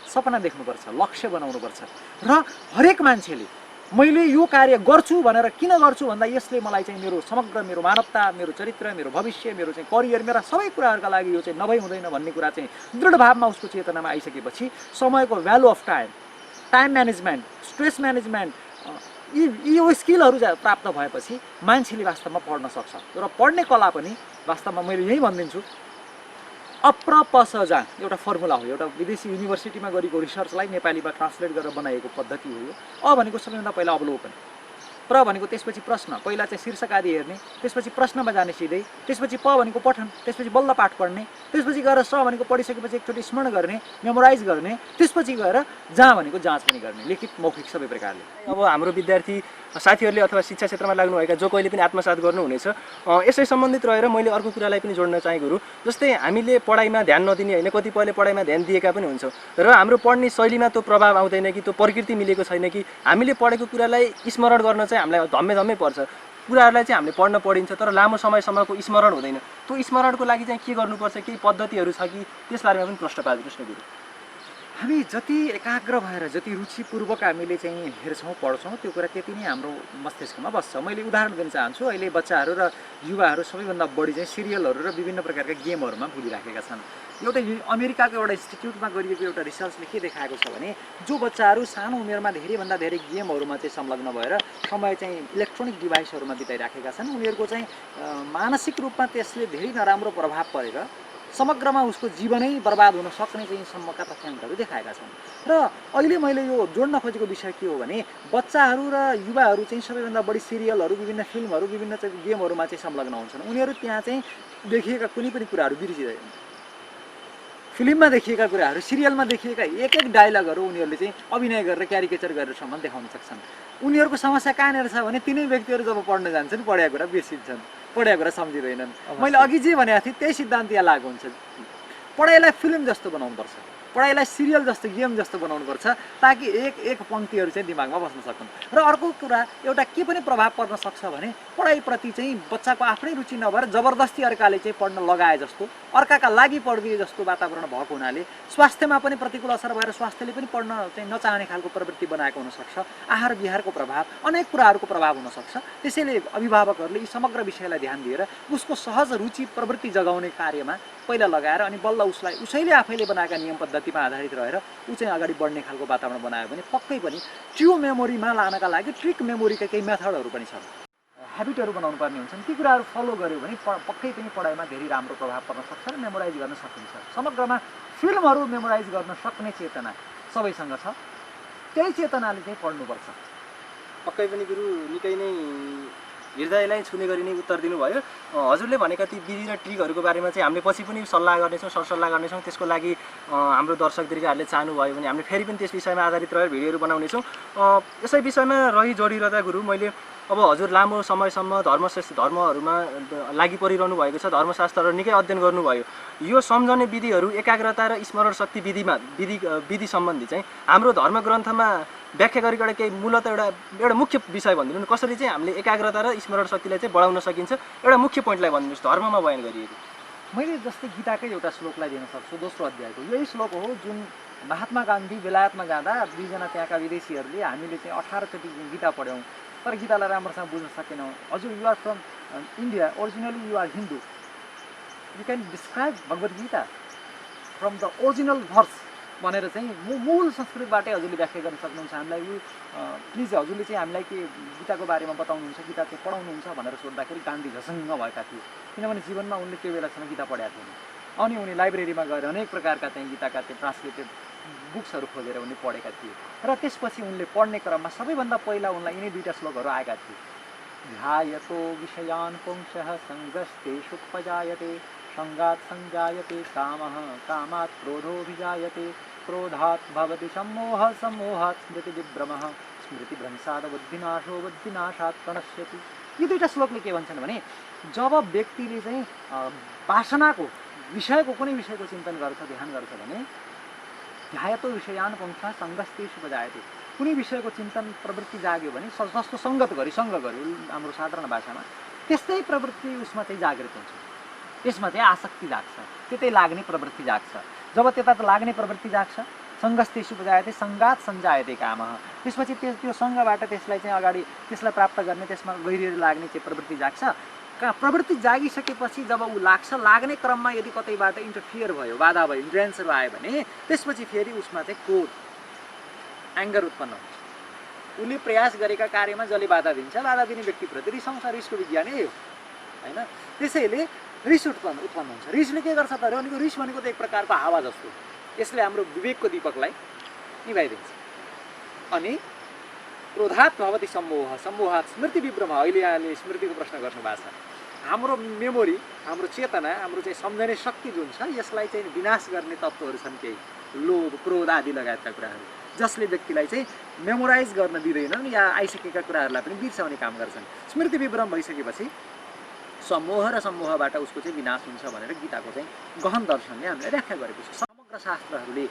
सपना देख्नुपर्छ, लक्ष्य बनाउनुपर्छ र हरेक मान्छेले मैले यो कार्य गर्छु भनेर किन गर्छु भन्दा यसले मलाई चाहिँ मेरो समग्र मेरो मानवता, मेरो चरित्र, मेरो भविष्य, मेरो चाहिँ करियर, मेरा सबै कुराहरूका लागि यो चाहिँ नभई हुँदैन भन्ने कुरा चाहिँ दृढ भावमा उसको चेतनामा आइसकेपछि समयको value of time management, stress management यो स्किलहरू प्राप्त भएपछि मान्छेले वास्तवमा पढ्न सक्छ। र पढ्ने कला पनि वास्तवमा मैले यही भनिदिन्छु अप्रपसजा एउटा फर्मुला हो। एउटा विदेशी युनिभर्सिटीमा गरेको रिसर्चलाई नेपालीमा ट्रान्सलेट गरेर बनाएको पद्धति हो यो। अ भनेको सबैभन्दा पहिला अवलोकन, प्र भनेको त्यसपछि प्रश्न, पहिला चाहिँ शीर्षक आदि हेर्ने, त्यसपछि प्रश्नमा जाने सिधै, त्यसपछि प भनेको पठन, त्यसपछि बल्ल पाठ पढ्ने, त्यसपछि गएर स भनेको पढिसकेपछि एकचोटि स्मरण गर्ने, मेमोराइज गर्ने, त्यसपछि गएर जा भनेको जाँच पनि गर्ने, लिखित मौखिक सबै प्रकारले। अब हाम्रो विद्यार्थी साथीहरूले अथवा शिक्षा क्षेत्रमा लाग्नुभएका जो कहिले पनि आत्मसात गर्नुहुनेछ यसै सम्बन्धित रहेर मैले अर्को कुरालाई पनि जोड्न चाहेँ गुरु। जस्तै हामीले पढाइमा ध्यान नदिने होइन, कतिपयले पढाइमा ध्यान दिएका पनि हुन्छ र हाम्रो पढ्ने शैलीमा त्यो प्रभाव आउँदैन कि त्यो प्रकृति मिलेको छैन कि हामीले पढेको कुरालाई स्मरण गर्न चाहिँ हामीलाई धम्मै पर्छ। कुराहरूलाई चाहिँ हामीले पढ्न पढिन्छ तर लामो समयसम्मको स्मरण हुँदैन। त्यो स्मरणको लागि चाहिँ के गर्नुपर्छ, केही पद्धतिहरू छ कि त्यसबारेमा पनि प्रश्न पार्नुहोस् न गुरु। हामी जति एकाग्र भएर जति रुचिपूर्वक हामीले चाहिँ हेर्छौँ पढ्छौँ त्यो कुरा त्यति नै हाम्रो मस्तिष्कमा बस्छ। मैले उदाहरण दिन चाहन्छु, अहिले बच्चाहरू र युवाहरू सबैभन्दा बढी चाहिँ सिरियलहरू र विभिन्न प्रकारका गेमहरूमा भुलिराखेका छन्। एउटा अमेरिकाको एउटा इन्स्टिट्युटमा गरिएको एउटा रिसर्चले के देखाएको छ भने जो बच्चाहरू सानो उमेरमा धेरैभन्दा धेरै गेमहरूमा चाहिँ संलग्न भएर समय चाहिँ इलेक्ट्रोनिक डिभाइसहरूमा बिताइराखेका छन्, उनीहरूको चाहिँ मानसिक रूपमा त्यसले धेरै नराम्रो प्रभाव परेर समग्रमा उसको जीवनै बर्बाद हुन सक्ने चाहिँ सम्मका तथ्याङ्कहरू देखाएका छन्। र अहिले मैले यो जोड्न खोजेको विषय के हो भने बच्चाहरू र युवाहरू चाहिँ सबैभन्दा बढी सिरियलहरू, विभिन्न फिल्महरू, विभिन्न चाहिँ गेमहरूमा चाहिँ संलग्न हुन्छन्। उनीहरू त्यहाँ चाहिँ देखिएका कुनै पनि कुराहरू बिर्सिँदैन। फिल्ममा देखिएका कुराहरू, सिरियलमा देखिएका एक एक डायलगहरू उनीहरूले चाहिँ अभिनय गरेर क्यारिकेचर गरेरसम्म देखाउन सक्छन्। उनीहरूको समस्या कहाँनिर छ भने तिनै व्यक्तिहरू जब पढ्न जान्छन् पढेका कुरा बिर्सिन्छन्, पढेका कुरा सम्झिँदैनन्। मैले अघि जे भनेको थिएँ त्यही सिद्धान्त यहाँ लागु हुन्छ। पढाइलाई फिल्म जस्तो बनाउनुपर्छ, पढाइलाई सिरियल जस्तो गेम जस्तो बनाउनुपर्छ ताकि एक एक पङ्क्तिहरू चाहिँ दिमागमा बस्न सकुन्। र अर्को कुरा एउटा के पनि प्रभाव पर्न सक्छ भने पढाइप्रति चाहिँ बच्चाको आफ्नै रुचि नभएर जबरजस्ती अर्काले चाहिँ पढ्न लगाए जस्तो, अर्काका लागि पढिदिए जस्तो वातावरण भएको हुनाले स्वास्थ्यमा पनि प्रतिकूल असर भएर स्वास्थ्यले पनि पढ्न चाहिँ नचाहने खालको प्रवृत्ति बनाएको हुनसक्छ। आहार विहारको प्रभाव, अनेक कुराहरूको प्रभाव हुनसक्छ। त्यसैले अभिभावकहरूले यी समग्र विषयलाई ध्यान दिएर उसको सहज रुचि प्रवृत्ति जगाउने कार्यमा पहिला लगाएर अनि बल्ल उसैले आफैले बनाएका नियम पद्धतिमा आधारित रहेर ऊ चाहिँ अगाडि बढ्ने खालको वातावरण बनायो भने पक्कै पनि ट्रु मेमोरीमा लानका लागि ट्रिक मेमोरीका केही मेथडहरू पनि छन्, ह्याबिटहरू बनाउनु पर्ने हुन्छन्। ती कुराहरू फलो गर्यो भने पक्कै पनि पढाइमा धेरै राम्रो प्रभाव पर्न सक्छ र मेमोराइज गर्न सकिन्छ। समग्रमा फिल्महरू मेमोराइज गर्न सक्ने चेतना सबैसँग छ, त्यही चेतनाले चाहिँ पढ्नुपर्छ। पक्कै पनि गुरु निकै नै हृदयलाई छुने गरी नै उत्तर दिनुभयो। हजुरले भनेका ती विधि र ट्रिकहरूको बारेमा चाहिँ हामीले पछि पनि सल्लाह गर्नेछौँ, सरसल्लाह गर्नेछौँ। त्यसको लागि हाम्रो दर्शक दीर्घहरूले चाहनुभयो भने हामीले फेरि पनि त्यस विषयमा आधारित रहेर भिडियोहरू बनाउनेछौँ। यसै विषयमा रही जोडिरहँदा गुरु, मैले अब हजुर लामो समयसम्म धर्महरूमा लागि परिरहनु भएको छ, धर्मशास्त्रहरू निकै अध्ययन गर्नुभयो। यो सम्झने विधिहरू, एकाग्रता र स्मरण शक्ति विधि सम्बन्धी चाहिँ हाम्रो धर्मग्रन्थमा व्याख्या गरेको केही मूलतः एउटा मुख्य विषय भनिदिनु न, कसरी चाहिँ हामीले एकाग्रता र स्मरण शक्तिलाई चाहिँ बढाउन सकिन्छ, एउटा मुख्य पोइन्टलाई भनिदिनुहोस् धर्ममा बयान गरिएको। मैले जस्तै गीताकै एउटा श्लोकलाई दिन सक्छु, दोस्रो अध्यायको यही श्लोक हो जुन महात्मा गान्धी बेलायतमा जाँदा दुईजना त्यहाँका विदेशीहरूले हामीले चाहिँ 18 चोटि गीता पढ्यौँ तर गीतालाई राम्रोसँग बुझ्न सकेनौँ। हजुर you are from India, originally you are Hindu, you can describe Bhagavad Gita from the original verse भनेर चाहिँ मूल संस्कृतबाटै हजुरले व्याख्या गर्न सक्नुहुन्छ। हामीलाई यो प्लिज हजुरले चाहिँ हामीलाई के गीताको बारेमा बताउनुहुन्छ, गीता चाहिँ पढाउनुहुन्छ भनेर सोद्धाखेरि गान्धी झसङ्ग भएका थिए, किनभने जीवनमा उनले त्यो बेलासम्म गीता पढेका थिएन। अनि उनी लाइब्रेरीमा गएर अनेक प्रकारका चाहिँ गीताका त्यो ट्रान्सलेटेड बुक्सहरू खोजेर उनले पढेका थिए र त्यसपछि उनले पढ्ने क्रममा सबैभन्दा पहिला उनलाई यिनै दुईवटा श्लोकहरू आएका थिए। ध्यायतो विषयान् पुंसः सङ्गस्तेषुपजायते सङ्गात् सञ्जायते कामः कामात् क्रोधोऽभिजायते क्रोधात् भवति सम्मोहः सम्मोहात् स्मृतिविभ्रमः स्मृतिभ्रंशात् बुद्धिनाशो बुद्धिनाशात् प्रणश्यति। यी दुईवटा श्लोकले के भन्छन् भने जब व्यक्तिले चाहिँ वासनाको विषयको कुनै विषयको चिन्तन गर्छ, ध्यान गर्छ भने ध्यायतो विषयान् पुंसः सङ्गस्तेषुपजायते, कुनै विषयको चिन्तन प्रवृत्ति जाग्यो भने जस्तो सङ्ग गर्यो हाम्रो साधारण भाषामा, त्यस्तै प्रवृत्ति उसमा चाहिँ जागृत हुन्छ, त्यसमा चाहिँ आसक्ति जाग्छ, त्यतै लाग्ने प्रवृत्ति जाग्छ। जब त्यता लाग्ने प्रवृत्ति जाग्छ सङ्गस्तेषुपजायते सङ्गात् सञ्जायते कामः, त्यसपछि त्यो सङ्गबाट त्यसलाई चाहिँ अगाडि त्यसलाई प्राप्त गर्ने, त्यसमा गहिरिएर लाग्ने चाहिँ प्रवृत्ति जाग्छ। प्रवृत्ति जागिसकेपछि जब ऊ लाग्ने क्रममा यदि कतैबाट इन्टरफियर भयो, बाधा भयो, इन्ड्रेन्सहरू आयो भने त्यसपछि फेरि उसमा चाहिँ क्रोध, एङ्गर उत्पन्न हुन्छ। उसले प्रयास गरेका कार्यमा जसले बाधा दिन्छ, बाधा दिने व्यक्तिप्रति रिस आउँछ, रिसको विज्ञानै हो होइन। त्यसैले रिस उत्पन्न हुन्छ। रिसले के गर्छ त भनेको रिस भनेको त एक प्रकारको हावा जस्तो, यसले हाम्रो विवेकको दीपकलाई निभाइदिन्छ। अनि क्रोधात् भवति सम्मोह सम्मोहात् स्मृतिविभ्रम, अहिले यहाँले स्मृतिको प्रश्न गर्नु भएको छ। हाम्रो मेमोरी, हाम्रो चेतना, हाम्रो चाहिँ सम्झने शक्ति जुन छ यसलाई चाहिँ विनाश गर्ने तत्त्वहरू छन् केही, लोभ, क्रोध आदि लगायतका कुराहरू, जसले व्यक्तिलाई चाहिँ मेमोराइज गर्न दिँदैनन् या आइसकेका कुराहरूलाई पनि बिर्साउने काम गर्छन्। स्मृति विभ्रम भइसकेपछि सम्मोह र सम्मोहबाट उसको चाहिँ विनाश हुन्छ भनेर गीताको चाहिँ गहन दर्शनले हामीले व्याख्या गरेको छ। समग्र शास्त्रहरूले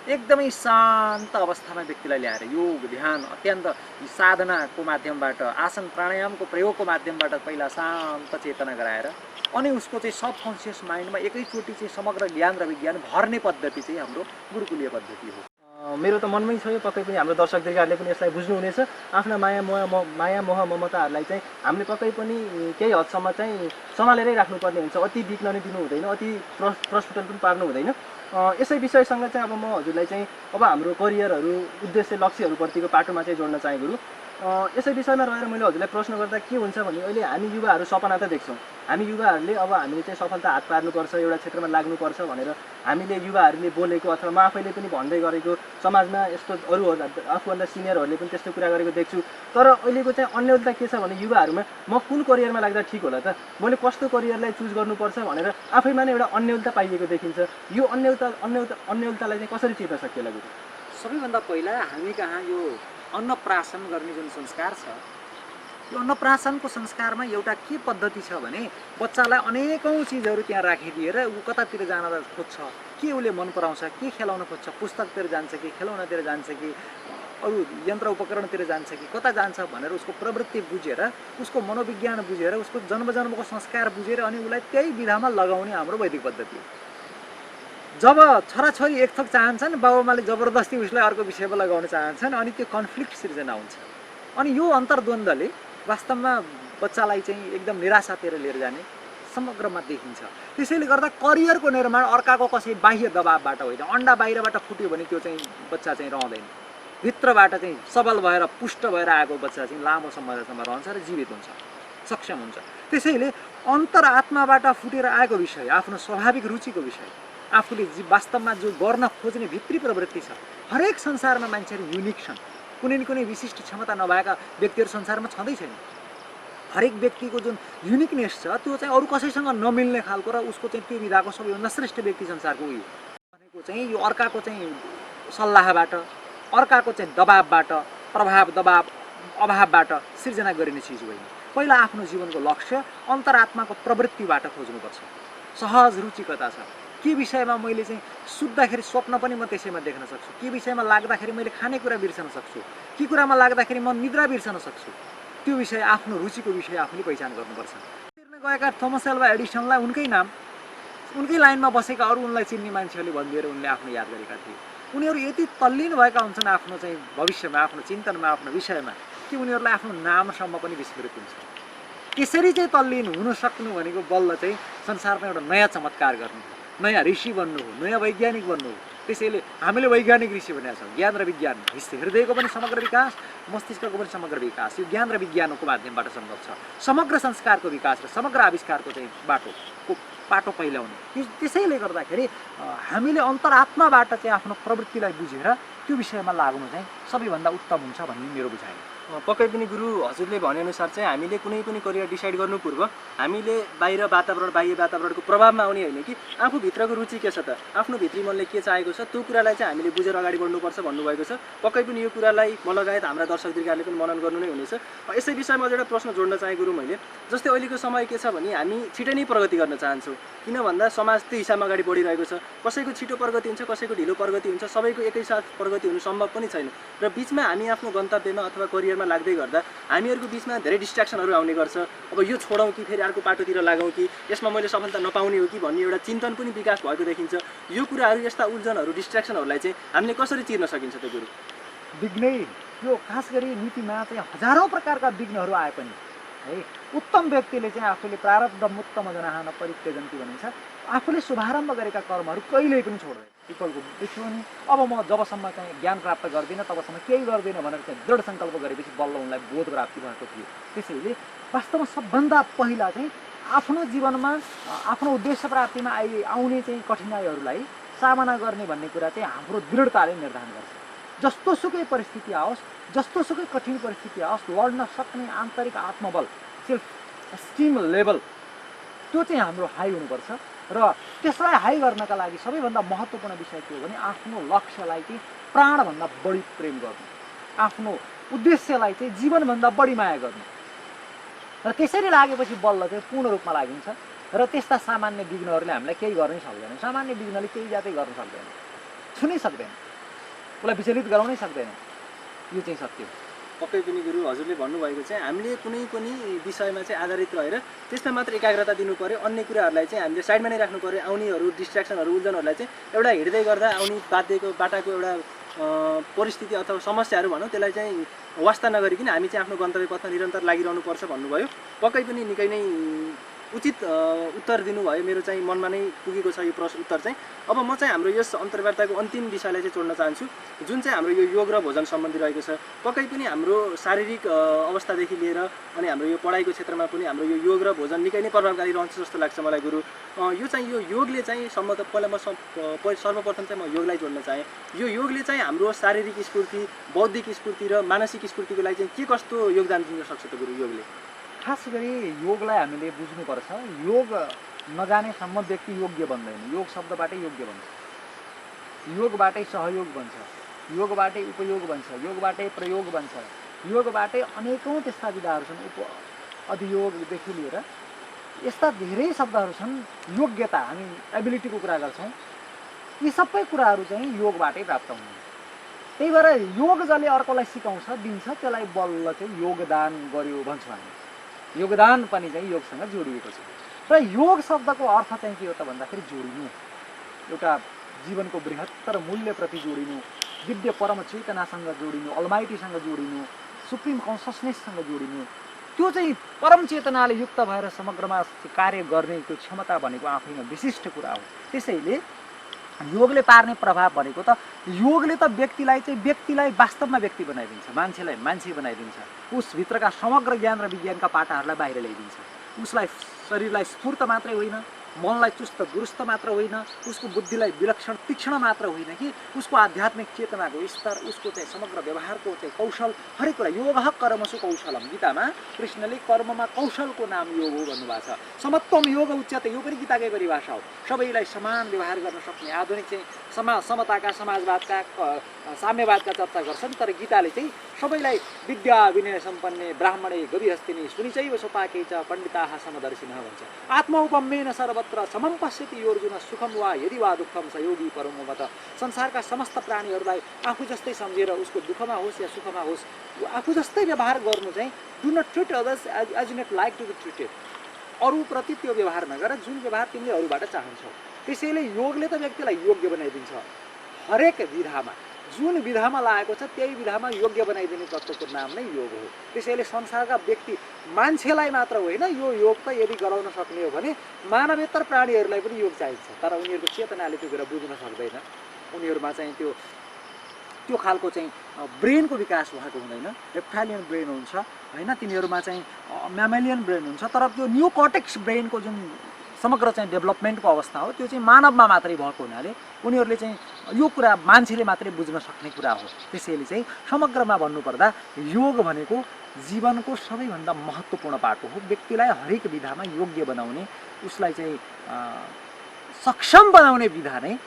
एकदमै शान्त अवस्थामा व्यक्तिलाई ल्याएर योग, ध्यान, अत्यन्त साधनाको माध्यमबाट, आसन प्राणायामको प्रयोगको माध्यमबाट पहिला शान्त चेतना गराएर अनि उसको चाहिँ सबकन्सियस माइन्डमा एकैचोटि चाहिँ समग्र ज्ञान र विज्ञान भर्ने पद्धति चाहिँ हाम्रो गुरुकुलीय पद्धति हो। मेरो त मनमै छ यो, पक्कै पनि हाम्रो दर्शक दीर्घहरूले पनि यसलाई बुझ्नुहुनेछ। आफ्ना माया मोह ममताहरूलाई चाहिँ हामीले पक्कै पनि केही हदसम्म चाहिँ सम्हालेरै राख्नुपर्ने हुन्छ। अति बिग्न नै दिनु हुँदैन, अति प्रस्फुटन पनि पार्नु हुँदैन। यसै विषयसँग चाहिँ अब म हजुरलाई चाहिँ अब हाम्रो करियरहरू, उद्देश्य, लक्ष्यहरूप्रतिको पाटोमा चाहिँ जोड्न चाहे गुरु। यसै विषयमा रहेर मैले हजुरलाई प्रश्न गर्दा के हुन्छ भने अहिले हामी युवाहरू सपना त देख्छौँ। हामी युवाहरूले अब हामीले चाहिँ सफलता हात पार्नुपर्छ, एउटा क्षेत्रमा लाग्नुपर्छ भनेर हामीले युवाहरूले बोलेको अथवा म आफैले पनि भन्दै गरेको, समाजमा यस्तो अरू आफूभन्दा सिनियरहरूले पनि त्यस्तो कुरा गरेको देख्छु। तर अहिलेको चाहिँ अन्यलता के छ भने युवाहरूमा म कुन करियरमा लाग्दा ठिक होला त, मैले कस्तो करियरलाई चुज गर्नुपर्छ भनेर आफैमा नै एउटा अन्यलता पाइएको देखिन्छ। यो अन्यलतालाई चाहिँ कसरी चिर्न सकिएला गुरु? सबैभन्दा पहिला हामी कहाँ यो अन्नप्राशन गर्ने जुन संस्कार छ, यो अन्नप्राशनको संस्कारमा एउटा के पद्धति छ भने बच्चालाई अनेकौँ चिजहरू त्यहाँ राखिदिएर ऊ कतातिर जान खोज्छ, के उसले मन पराउँछ, के खेलाउन खोज्छ, पुस्तकतिर जान्छ कि खेलौनातिर जान्छ कि अरू यन्त्र उपकरणतिर जान्छ कि कता जान्छ भनेर उसको प्रवृत्ति बुझेर, उसको मनोविज्ञान बुझेर, उसको जन्मजन्मको संस्कार बुझेर अनि उसलाई त्यही विधामा लगाउने हाम्रो वैदिक पद्धति हो। जब छोराछोरी एक थोक चाहन्छन्, बाबुआमाले जबरजस्ती उसलाई अर्को विषयमा लगाउन चाहन्छन् अनि त्यो कन्फ्लिक्ट सिर्जना हुन्छ। अनि यो अन्तर्द्वन्द्वले वास्तवमा बच्चालाई चाहिँ एकदम निराशातिर लिएर जाने समग्रमा देखिन्छ। त्यसैले गर्दा करियरको निर्माण अर्काको कसै बाह्य दबावबाट होइन। अन्डा बाहिरबाट फुट्यो भने त्यो चाहिँ बच्चा चाहिँ रहँदैन, भित्रबाट चाहिँ सबल भएर पुष्ट भएर आएको बच्चा चाहिँ लामो समयसम्म रहन्छ र जीवित हुन्छ, सक्षम हुन्छ। त्यसैले अन्तरात्माबाट फुटेर आएको विषय, आफ्नो स्वाभाविक रुचिको विषय, आफूले वास्तवमा जो गर्न खोज्ने भित्री प्रवृत्ति छ, हरेक संसारमा मान्छेहरू युनिक छन्। कुनै न कुनै विशिष्ट क्षमता नभएका व्यक्तिहरू संसारमा छँदै छैन। हरेक व्यक्तिको जुन युनिकनेस छ त्यो चाहिँ अरू कसैसँग नमिल्ने खालको र उसको चाहिँ त्यो विधाको सबैभन्दा श्रेष्ठ व्यक्ति संसारको उयो भनेको चाहिँ यो अर्काको चाहिँ सल्लाहबाट, अर्काको चाहिँ दबावबाट, दबाव अभावबाट सिर्जना गरिने चिज होइन। पहिला आफ्नो जीवनको लक्ष्य अन्तरात्माको प्रवृत्तिबाट खोज्नुपर्छ। सहज रुचिकता छ, के विषयमा मैले चाहिँ सुत्दाखेरि स्वप्न पनि म त्यसैमा देख्न सक्छु, के विषयमा लाग्दाखेरि मैले खानेकुरा बिर्सन सक्छु, के कुरामा लाग्दाखेरि म निद्रा बिर्सन सक्छु, त्यो विषय आफ्नो रुचिको विषय आफूले पहिचान गर्नुपर्छ। तिर्न गएका थोमस एल्वा एडिसनलाई उनकै लाइनमा बसेका अरू उनलाई चिन्ने मान्छेहरूले भनिदिएर उनले आफ्नो याद गरेका थिए। उनीहरू यति तल्लीन भएका हुन्छन् आफ्नो चाहिँ भविष्यमा, आफ्नो चिन्तनमा, आफ्नो विषयमा कि उनीहरूलाई आफ्नो नामसम्म पनि विस्मृत हुन्छ। त्यसरी चाहिँ तल्लीन हुन सक्नु भनेको बल्ल चाहिँ संसारमा एउटा नयाँ चमत्कार गर्नु, नयाँ ऋषि बन्नु हो, नयाँ वैज्ञानिक बन्नु हो। त्यसैले हामीले वैज्ञानिक ऋषि भनेका छौँ। ज्ञान र विज्ञान, हृदयको पनि समग्र विकास, मस्तिष्कको पनि समग्र विकास यो ज्ञान र विज्ञानको माध्यमबाट सम्भव छ। समग्र संस्कारको विकास र समग्र आविष्कारको चाहिँ पाटो पहिल्याउने। त्यसैले गर्दाखेरि हामीले अन्तरात्माबाट चाहिँ आफ्नो प्रवृत्तिलाई बुझेर त्यो विषयमा लाग्नु चाहिँ सबैभन्दा उत्तम हुन्छ भन्ने मेरो बुझाइ। पक्कै पनि गुरु, हजुरले भनेअनुसार चाहिँ हामीले कुनै पनि करियर डिसाइड गर्नु पूर्व हामीले बाहिय वातावरणको प्रभावमा आउने होइन कि आफूभित्रको रुचि के छ त, आफ्नो भित्री मनले के चाहेको छ त्यो कुरालाई चाहिँ हामीले बुझेर अगाडि बढ्नुपर्छ भन्नुभएको छ। पक्कै पनि यो कुरालाई म लगायत हाम्रा दर्शक दीर्घहरूले पनि मनन गर्नु नै हुनेछ। यसै विषयमा अझ एउटा प्रश्न जोड्न चाहे गुरु मैले, जस्तै अहिलेको समय के छ भने हामी छिटै नै प्रगति गर्न चाहन्छौँ, किन भन्दा समाज त्यो हिसाबमा अगाडि बढिरहेको छ। कसैको छिटो प्रगति हुन्छ, कसैको ढिलो प्रगति हुन्छ, सबैको एकैसाथ प्रगति हुनु सम्भव पनि छैन। र बिचमा हामी आफ्नो गन्तव्यमा अथवा करियरमा लाग्दै गर्दा हामीहरूको बिचमा धेरै डिस्ट्र्याक्सनहरू आउने गर्छ। अब यो छोडौँ कि फेरि अर्को पाटोतिर लागौँ कि यसमा मैले सफलता नपाउने हो कि भन्ने एउटा चिन्तन पनि विकास भएको देखिन्छ। यो कुराहरू, यस्ता उल्झनहरू, डिस्ट्र्याक्सनहरूलाई चाहिँ हामीले कसरी चिर्न सकिन्छ त गुरु? विघ्नै यो खास गरी नीतिमा चाहिँ हजारौँ प्रकारका विघ्नहरू आए पनि है उत्तम व्यक्तिले चाहिँ आफूले प्रारब्ध मुक्त मजनाहान परित्यजन्ति भनिन्छ, आफूले शुभारम्भ गरेका कर्महरू कहिल्यै पनि छोड्दैन। पिपलको देखियो नि अब म जबसम्म चाहिँ ज्ञान प्राप्त गर्दिनँ तबसम्म केही गर्दिनँ भनेर चाहिँ दृढ सङ्कल्प गरेपछि बल्ल उनलाई बोध प्राप्ति भएको थियो। त्यसैले वास्तवमा सबभन्दा पहिला चाहिँ आफ्नो जीवनमा आफ्नो उद्देश्य प्राप्तिमा आउने चाहिँ कठिनाइहरूलाई सामना गर्ने भन्ने कुरा चाहिँ हाम्रो दृढताले निर्धारण गर्छ। जस्तोसुकै परिस्थिति आओस्, जस्तोसुकै कठिन परिस्थिति आओस्, लड्न सक्ने आन्तरिक आत्मबल, सेल्फ एस्टिम लेभल त्यो चाहिँ हाम्रो हाई हुनुपर्छ। र त्यसलाई हाई गर्नका लागि सबैभन्दा महत्त्वपूर्ण विषय के हो भने आफ्नो लक्ष्यलाई चाहिँ प्राणभन्दा बढी प्रेम गर्नु, आफ्नो उद्देश्यलाई चाहिँ जीवनभन्दा बढी माया गर्नु। र त्यसरी लागेपछि बल्ल चाहिँ पूर्ण रूपमा लागिन्छ। र त्यस्ता सामान्य विघ्नहरूले हामीलाई केही गर्नै सक्दैन। सामान्य विघ्नले केही जातै गर्न सक्दैन, छुनै सक्दैन, उसलाई विचलित गराउनै सक्दैन। यो चाहिँ सत्य हो। पक्कै पनि गुरु, हजुरले भन्नुभएको चाहिँ हामीले कुनै पनि विषयमा चाहिँ आधारित रहेर त्यसमा मात्र एकाग्रता दिनु पर्यो, अन्य कुराहरूलाई चाहिँ हामीले साइडमा नै राख्नु पर्यो। आउनेहरू, डिस्ट्र्याक्सनहरू, उल्झनहरूलाई चाहिँ एउटा हिँड्दै गर्दा आउने बाटाको एउटा परिस्थिति अथवा समस्याहरू भनौँ त्यसलाई चाहिँ वास्ता नगरिकन हामी चाहिँ आफ्नो गन्तव्य पथमा निरन्तर लागिरहनुपर्छ भन्नुभयो। पक्कै पनि निकै नै उचित उत्तर दिनुभयो। मेरो चाहिँ मनमा नै पुगेको छ यो उत्तर चाहिँ। अब म चाहिँ हाम्रो यस अन्तर्वार्ताको अन्तिम विषयलाई चाहिँ जोड्न चाहन्छु, जुन चाहिँ हाम्रो यो योग र भोजन सम्बन्धी रहेको छ। पक्कै पनि हाम्रो शारीरिक अवस्थादेखि लिएर अनि हाम्रो यो पढाइको क्षेत्रमा पनि हाम्रो यो योग र भोजन निकै नै प्रभावकारी रहन्छ जस्तो लाग्छ मलाई गुरु। यो चाहिँ यो योगले चाहिँ पहिला म सर्वप्रथम चाहिँ म योगलाई जोड्न चाहेँ। यो योगले चाहिँ हाम्रो शारीरिक स्फूर्ति, बौद्धिक स्फूर्ति र मानसिक स्फूर्तिको लागि चाहिँ के कस्तो योगदान दिन सक्छ त गुरु योगले? खास गरी योगलाई हामीले बुझ्नुपर्छ। योग नजानेसम्म व्यक्ति योग्य बन्दैन। योग शब्दबाटै योग्य बन्छ, योगबाटै सहयोग बन्छ, योगबाटै उपयोग बन्छ, योगबाटै प्रयोग बन्छ, योगबाटै अनेकौँ त्यस्ता विधाहरू छन्। अधियोगदेखि लिएर यस्ता धेरै शब्दहरू छन्। योग्यता, हामी एबिलिटीको कुरा गर्छौँ, यी सबै कुराहरू चाहिँ योगबाटै प्राप्त हुने। त्यही भएर योग जसले अर्कोलाई सिकाउँछ, दिन्छ, त्यसलाई बल्ल चाहिँ योगदान गर्यो भन्छौँ हामी। योगदान पनि चाहिँ योगसँग जोडिएको छ। र योग शब्दको अर्थ चाहिँ के हो त भन्दाखेरि जोडिनु, एउटा जीवनको बृहत्तर मूल्यप्रति जोडिनु, दिव्य परम चेतनासँग जोडिनु, अलमाइटीसँग जोडिनु, सुप्रिम कन्सियसनेससँग जोडिनु। त्यो चाहिँ परम चेतनाले युक्त भएर समग्रमा कार्य गर्ने त्यो क्षमता भनेको आफैमा विशिष्ट कुरा हो। त्यसैले योगले पार्ने प्रभाव भनेको त योगले त व्यक्तिलाई वास्तवमा व्यक्ति बनाइदिन्छ, मान्छेलाई मान्छे बनाइदिन्छ। उसभित्रका समग्र ज्ञान र विज्ञानका पाटाहरूलाई बाहिर ल्याइदिन्छ। उसलाई शरीरलाई स्फूर्त मात्रै होइन, मनलाई चुस्त दुरुस्त मात्र होइन, उसको बुद्धिलाई विलक्षण तीक्ष्ण मात्र होइन कि उसको आध्यात्मिक चेतनाको स्तर, उसको चाहिँ समग्र व्यवहारको चाहिँ कौशल, हरेक कुरा। योगः कर्मसु कौशलम, गीतामा कृष्णले कर्ममा कौशलको नाम योग हो भन्नुभएको छ। समत्वम योग उच्यते, यो पनि गीताकै परिभाषा हो। सबैलाई समान व्यवहार गर्न सक्ने। आधुनिक चाहिँ समताका, समाजवादका, साम्यवादका चर्चा गर्छन्, तर गीताले चाहिँ सबैलाई विद्या विनय सम्पन्ने ब्राह्मणे गविहस्तिनी सुनिचैव सोपाके च पण्डिताः समदर्शिनः भन्छ। आत्मौपम्येन सर्वत्र समं पश्यति योर्जुन सुखम वा यदि वा दुःखम स योगी परमोमत। संसारका समस्त प्राणीहरूलाई आफू जस्तै सम्झेर उसको दुःखमा होस् या सुखमा होस् आफू जस्तै व्यवहार गर्नु चाहिँ, do not treat others as you not like to be treated. अरूप्रति त्यो व्यवहार नगर जुन व्यवहार तिमीले अरूबाट चाहन्छौ। त्यसैले योगले त व्यक्तिलाई योग्य बनाइदिन्छ। हरेक विधामा, जुन विधामा लागेको छ त्यही विधामा योग्य बनाइदिने तत्त्वको नाम नै योग हो। त्यसैले संसारका व्यक्ति मान्छेलाई मात्र होइन, यो योग त यदि गराउन सक्ने हो भने मानवेतर प्राणीहरूलाई पनि योग चाहिन्छ। तर उनीहरूको चेतनाले त्यो कुरा बुझ्न सक्दैन। उनीहरूमा चाहिँ त्यो खालको चाहिँ ब्रेनको विकास भएको हुँदैन। रेप्टाइलियन ब्रेन हुन्छ होइन, तिनीहरूमा चाहिँ म्यामेलियन ब्रेन हुन्छ, तर त्यो न्यू कर्टेक्स ब्रेनको जुन समग्र चाहिँ डेभलपमेन्टको अवस्था हो त्यो चाहिँ मानवमा मात्रै भएको हुनाले उनीहरूले चाहिँ यो कुरा मान्छेले मात्रै बुझ्न सक्ने कुरा हो। त्यसैले चाहिँ समग्रमा भन्नुपर्दा योग भनेको जीवनको सबैभन्दा महत्त्वपूर्ण पाटो हो। व्यक्तिलाई हरेक विधामा योग्य बनाउने, उसलाई चाहिँ सक्षम बनाउने विधा नै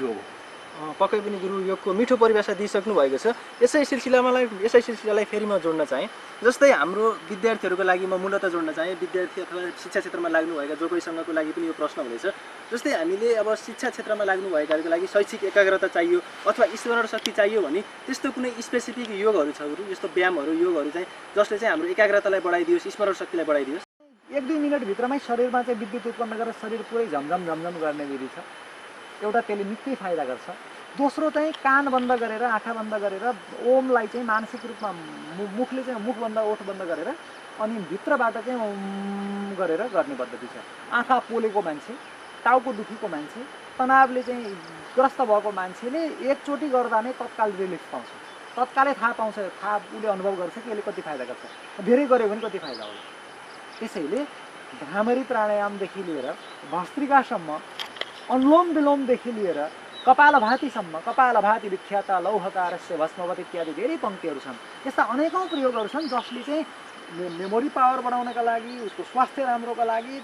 योग हो। पक्कै पनि गुरु योगको मिठो परिभाषा दिइसक्नु भएको छ। यसै सिलसिलालाई फेरि म जोड्न चाहेँ। जस्तै हाम्रो विद्यार्थीहरूको लागि म मूलतः जोड्न चाहेँ, विद्यार्थी अथवा शिक्षा क्षेत्रमा लाग्नुभएका जो कोहीसँगको लागि पनि यो प्रश्न हुनेछ। जस्तै हामीले अब शिक्षा क्षेत्रमा लाग्नुभएकाहरूको लागि शैक्षिक एकाग्रता चाहियो अथवा स्मरण शक्ति चाहियो भने त्यस्तो कुनै स्पेसिफिक योगहरू छ गुरु, यस्तो व्यायामहरू, योगहरू चाहिँ जसले चाहिँ हाम्रो एकाग्रतालाई बढाइदियोस्, स्मरण शक्तिलाई बढाइदियोस्? 1-2 मिनटभित्रमै शरीरमा चाहिँ विद्युत उत्पन्न गरेर शरीर पुरै झमझम गर्ने विधि छ। एउटा त्यसले निकै फाइदा गर्छ। दोस्रो चाहिँ कान बन्द गरेर, आँखा बन्द गरेर ओमलाई चाहिँ मानसिक रूपमा मुखले चाहिँ मुख बन्द, ओठ बन्द गरेर अनि भित्रबाट चाहिँ ओम गरेर गर्ने पद्धति छ। आँखा पोलेको मान्छे, टाउको दुखेको मान्छे, तनावले चाहिँ ग्रस्त भएको मान्छेले एकचोटि गर्दा नै तत्काल रिलिफ पाउँछ, तत्कालै थाहा पाउँछ, उसले अनुभव गर्छ कि यसले कति फाइदा गर्छ, धेरै गऱ्यो भने कति फाइदा होला। त्यसैले भ्रामरी प्राणायामदेखि लिएर भस्त्रिकासम्म, अनुलोम विलोमदेखि लिएर कपालभातिसम्म, कपालभाति विख्यात लौहकारस्य भस्मवत इत्यादि धेरै पङ्क्तिहरू छन्। यस्ता अनेकौँ प्रयोगहरू छन् जसले चाहिँ मेमोरी पावर बढाउनका लागि, उसको स्वास्थ्य राम्रोका लागि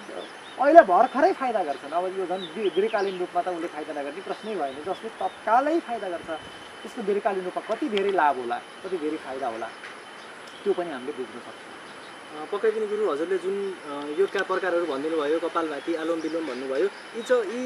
अहिले भर्खरै फाइदा गर्छन्। अब यो झन् दीर्घकालीन रूपमा त उसले फाइदा नगर्ने प्रश्नै भएन। जसले तत्कालै फाइदा गर्छ त्यसको दीर्घकालीन रूपमा कति धेरै लाभ होला, कति धेरै फाइदा होला, त्यो पनि हामीले बुझ्न सक्छौँ। पक्कै पनि गुरु हजुरले जुन योगका प्रकारहरू भनिदिनु भयो, कपालभाती, आलोम विलोम भन्नुभयो, यी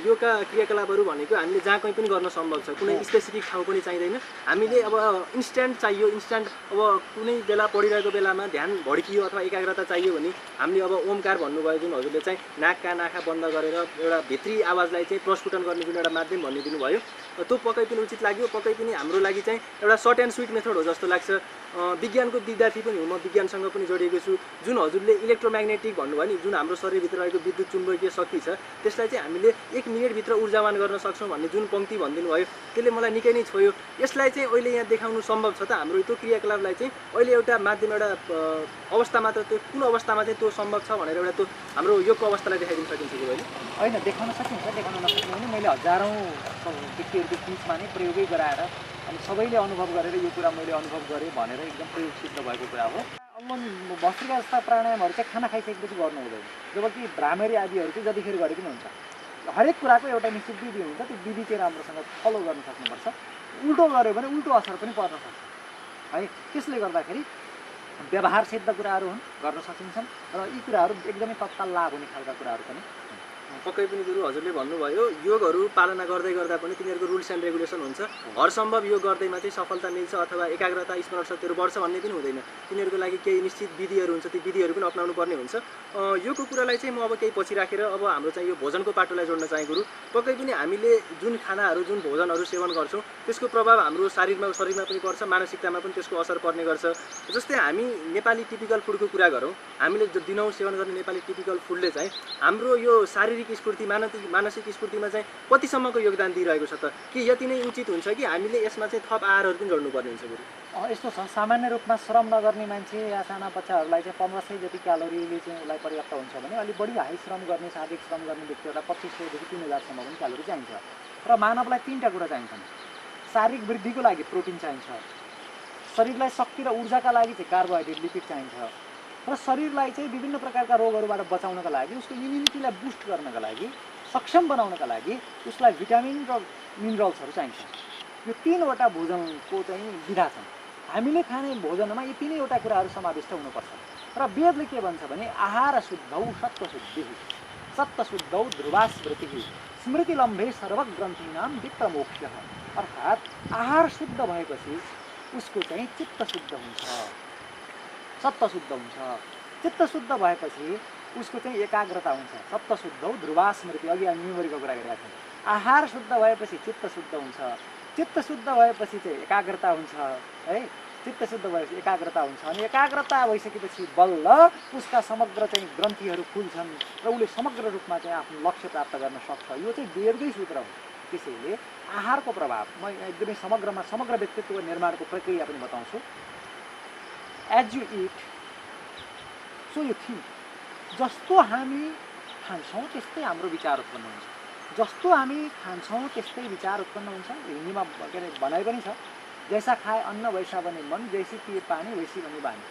योगका क्रियाकलापहरू भनेको हामीले जहाँ कहीँ पनि गर्न सम्भव छ, कुनै स्पेसिफिक ठाउँ पनि चाहिँदैन। हामीले अब इन्स्ट्यान्ट चाहियो, इन्स्ट्यान्ट अब कुनै बेला पढिरहेको बेलामा ध्यान भड्कियो अथवा एकाग्रता चाहियो भने हामीले अब ओमकार भन्नुभयो जुन हजुरले चाहिँ नाकका नाखा बन्द गरेर एउटा भित्री आवाजलाई चाहिँ प्रस्फुटन गर्ने जुन एउटा माध्यम भनिदिनु भयो, त्यो पक्कै पनि उचित लाग्यो। पक्कै पनि हाम्रो लागि चाहिँ एउटा सर्ट एन्ड स्विट मेथड हो जस्तो लाग्छ। विज्ञानको विद्यार्थी पनि हुँ, म विज्ञानसँग पनि जोडिएको छु। जुन हजुरले इलेक्ट्रोम्याग्नेटिक भन्नुभयो नि, जुन हाम्रो शरीरभित्र रहेको विद्युत चुम्बकीय शक्ति छ त्यसलाई चाहिँ हामीले 1 मिनेटभित्र ऊर्जावान गर्न सक्छौँ भन्ने जुन पङ्क्ति भनिदिनु भयो त्यसले मलाई निकै नै छोयो। यसलाई चाहिँ अहिले यहाँ देखाउनु सम्भव छ त? हाम्रो त्यो क्रियाकलापलाई चाहिँ अहिले एउटा माध्यम, एउटा अवस्था मात्र, त्यो कुन अवस्थामा चाहिँ त्यो सम्भव छ भनेर एउटा त्यो हाम्रो योगको अवस्थालाई देखाइदिन सकिन्छ कि होइन? होइन, देखाउन सकिन्छ, देखाउन नसकिने भने मैले हजारौँ व्यक्तिहरूको बिचमा नै प्रयोगै गराएर अनि सबैले अनुभव गरेर यो कुरा मैले अनुभव गरेँ भनेर एकदम प्रयोग सिद्ध भएको कुरा हो। भस्त्रिका जस्ता प्राणायामहरू चाहिँ खाना खाइसकेपछि गर्नु हुँदैन, जबकि भ्रामरी आदिहरू चाहिँ जतिखेर गरे पनि हुन्छ। हरेक कुराको एउटा निश्चित विधि हुन्छ, त्यो विधि चाहिँ राम्रोसँग फलो गर्न सक्नुपर्छ। उल्टो गऱ्यो भने उल्टो असर पनि पर्न सक्छ है। त्यसले गर्दाखेरि व्यवहार सिद्ध कुराहरू हुन्, गर्न सकिन्छन् र यी कुराहरू एकदमै तत्काल लाभ हुने खालका कुराहरू पनि। पक्कै पनि गुरु हजुरले भन्नुभयो योगहरू पालना गर्दै गर्दा पनि तिनीहरूको रुल्स एन्ड रेगुलेसन हुन्छ। हरसम्भव योग गर्दैमा चाहिँ सफलता मिल्छ अथवा एकाग्रता, स्मरण शक्तिहरू बढ्छ भन्ने पनि हुँदैन। तिनीहरूको लागि केही निश्चित विधिहरू हुन्छ, ती विधिहरू पनि अपनाउनु पर्ने हुन्छ। योगको कुरालाई चाहिँ म अब केही पछि राखेर अब हाम्रो चाहिँ यो भोजनको पाटोलाई जोड्न चाहे गुरु। पक्कै पनि हामीले जुन खानाहरू, जुन भोजनहरू सेवन गर्छौँ त्यसको प्रभाव हाम्रो शरीरमा पनि पर्छ, मानसिकतामा पनि त्यसको असर पर्ने गर्छ। जस्तै हामी नेपाली टिपिकल फुडको कुरा गरौँ, हामीले दिनहुँ सेवन गर्ने नेपाली टिपिकल फुडले चाहिँ हाम्रो यो शारीरिक स्फूर्ति, मानसिक स्फूर्तिमा चाहिँ कतिसम्मको योगदान दिइरहेको छ त? कि यति नै उचित हुन्छ कि हामीले यसमा चाहिँ थप आहारहरू पनि जोड्नुपर्ने हुन्छ गुरु? यस्तो छ, सामान्य रूपमा श्रम नगर्ने मान्छे या साना बच्चाहरूलाई चाहिँ 1500 जति क्यालोरीले चाहिँ उसलाई पर्याप्त हुन्छ भने अलिक बढी हाई श्रम गर्ने, शारीरिक श्रम गर्ने व्यक्तिहरूलाई 2500 देखि 3000सम्म पनि क्यालोरी चाहिन्छ। र मानवलाई 3टा कुरा चाहिन्छन्। शारीरिक वृद्धिको लागि प्रोटिन चाहिन्छ, शरीरलाई शक्ति र ऊर्जाका लागि चाहिँ कार्बोहाइड्रेट, लिपिड चाहिन्छ, र शरीरलाई चाहिँ विभिन्न प्रकारका रोगहरूबाट बचाउनका लागि, उसको इम्युनिटीलाई बुस्ट गर्नका लागि, सक्षम बनाउनका लागि उसलाई भिटामिन र मिनरल्सहरू चाहिन्छ। यो 3वटा भोजनको चाहिँ विधा छन्। हामीले खाने भोजनमा यी 3वटा कुराहरू समाविष्ट हुनुपर्छ। र वेदले के भन्छ भने आहार शुद्धौ सत्त्वशुद्धिः, सत्त्वशुद्धौ ध्रुवा स्मृतिः, स्मृतिलम्भे सर्वग्रन्थीनां वित्तमोक्षः। अर्थात् आहार शुद्ध भएपछि उसको चाहिँ चित्त शुद्ध हुन्छ, सत्व शुद्ध हुन्छ। चित्त शुद्ध भएपछि उसको चाहिँ एकाग्रता हुन्छ। सत्व शुद्धौ ध्रुवा स्मृति, अघि हामी मेमोरीको कुरा गरिरहेका छौँ। आहार शुद्ध भएपछि चित्त शुद्ध हुन्छ, चित्त शुद्ध भएपछि चाहिँ एकाग्रता हुन्छ है। चित्त शुद्ध भएपछि एकाग्रता हुन्छ अनि एकाग्रता भइसकेपछि बल्ल उसका समग्र चाहिँ ग्रन्थीहरू खुल्छन् र उसले समग्र रूपमा चाहिँ आफ्नो लक्ष्य प्राप्त गर्न सक्छ। यो चाहिँ वेदकै सूत्र हो। त्यसैले आहारको प्रभाव म एकदमै समग्र व्यक्तित्व निर्माणको प्रक्रिया पनि बताउँछु। As you eat so you think. जस्तो हामी खान्छौँ त्यस्तै हाम्रो विचार उत्पन्न हुन्छ, जस्तो हामी खान्छौँ त्यस्तै विचार उत्पन्न हुन्छ। हिन्दीमा के अरे भनाइ पनि छ, जैसा खाए अन्न वैसा बने मन, जैसी पिए पानी वैसी बने बानी।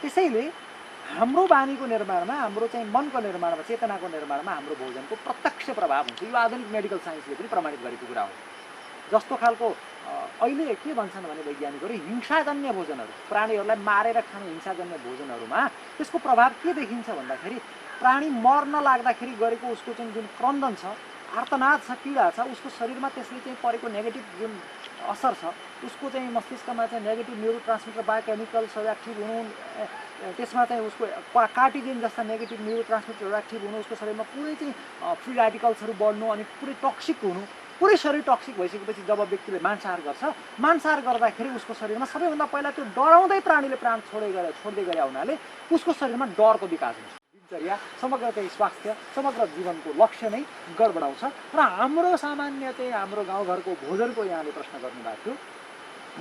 त्यसैले हाम्रो बानीको निर्माणमा, हाम्रो चाहिँ मनको निर्माणमा, चेतनाको निर्माणमा हाम्रो भोजनको प्रत्यक्ष प्रभाव हुन्छ। यो आधुनिक मेडिकल साइन्सले पनि प्रमाणित गरेको कुरा हो। जस्तो खालको अहिले के भन्छन् भने वैज्ञानिकहरू, हिंसाजन्य भोजनहरू, प्राणीहरूलाई मारेर खाने हिंसाजन्य भोजनहरूमा त्यसको प्रभाव के देखिन्छ भन्दाखेरि प्राणी मर्न लाग्दाखेरि गरेको उसको चाहिँ जुन क्रन्दन छ, आर्तनाद छ, पीडा छ, उसको शरीरमा त्यसले चाहिँ परेको नेगेटिभ जुन असर छ, उसको चाहिँ मस्तिष्कमा चाहिँ नेगेटिभ न्युरोट्रान्समिटर बायोकेमिकल्सहरू एक्टिभ हुनु, त्यसमा चाहिँ उसको कार्टिजेन जस्ता नेगेटिभ न्युरोट्रान्समिटरहरू एक्टिभ हुनु, उसको शरीरमा पुरै चाहिँ फ्री रेडिकल्सहरू बढ्नु अनि पुरै टक्सिक हुनु। पुरै शरीर टक्सिक भइसकेपछि जब व्यक्तिले मांसाहार गर्छ, मांसाहार गर्दाखेरि उसको शरीरमा सबैभन्दा पहिला त्यो डराउँदै प्राणीले प्राण छोड्दै गए हुनाले उसको शरीरमा डरको विकास हुन्छ। दिनचर्या, समग्र चाहिँ स्वास्थ्य, समग्र जीवनको लक्ष्य नै गडबडाउँछ। र हाम्रो सामान्य चाहिँ हाम्रो गाउँघरको भोजनको यहाँले प्रश्न गर्नुभएको थियो,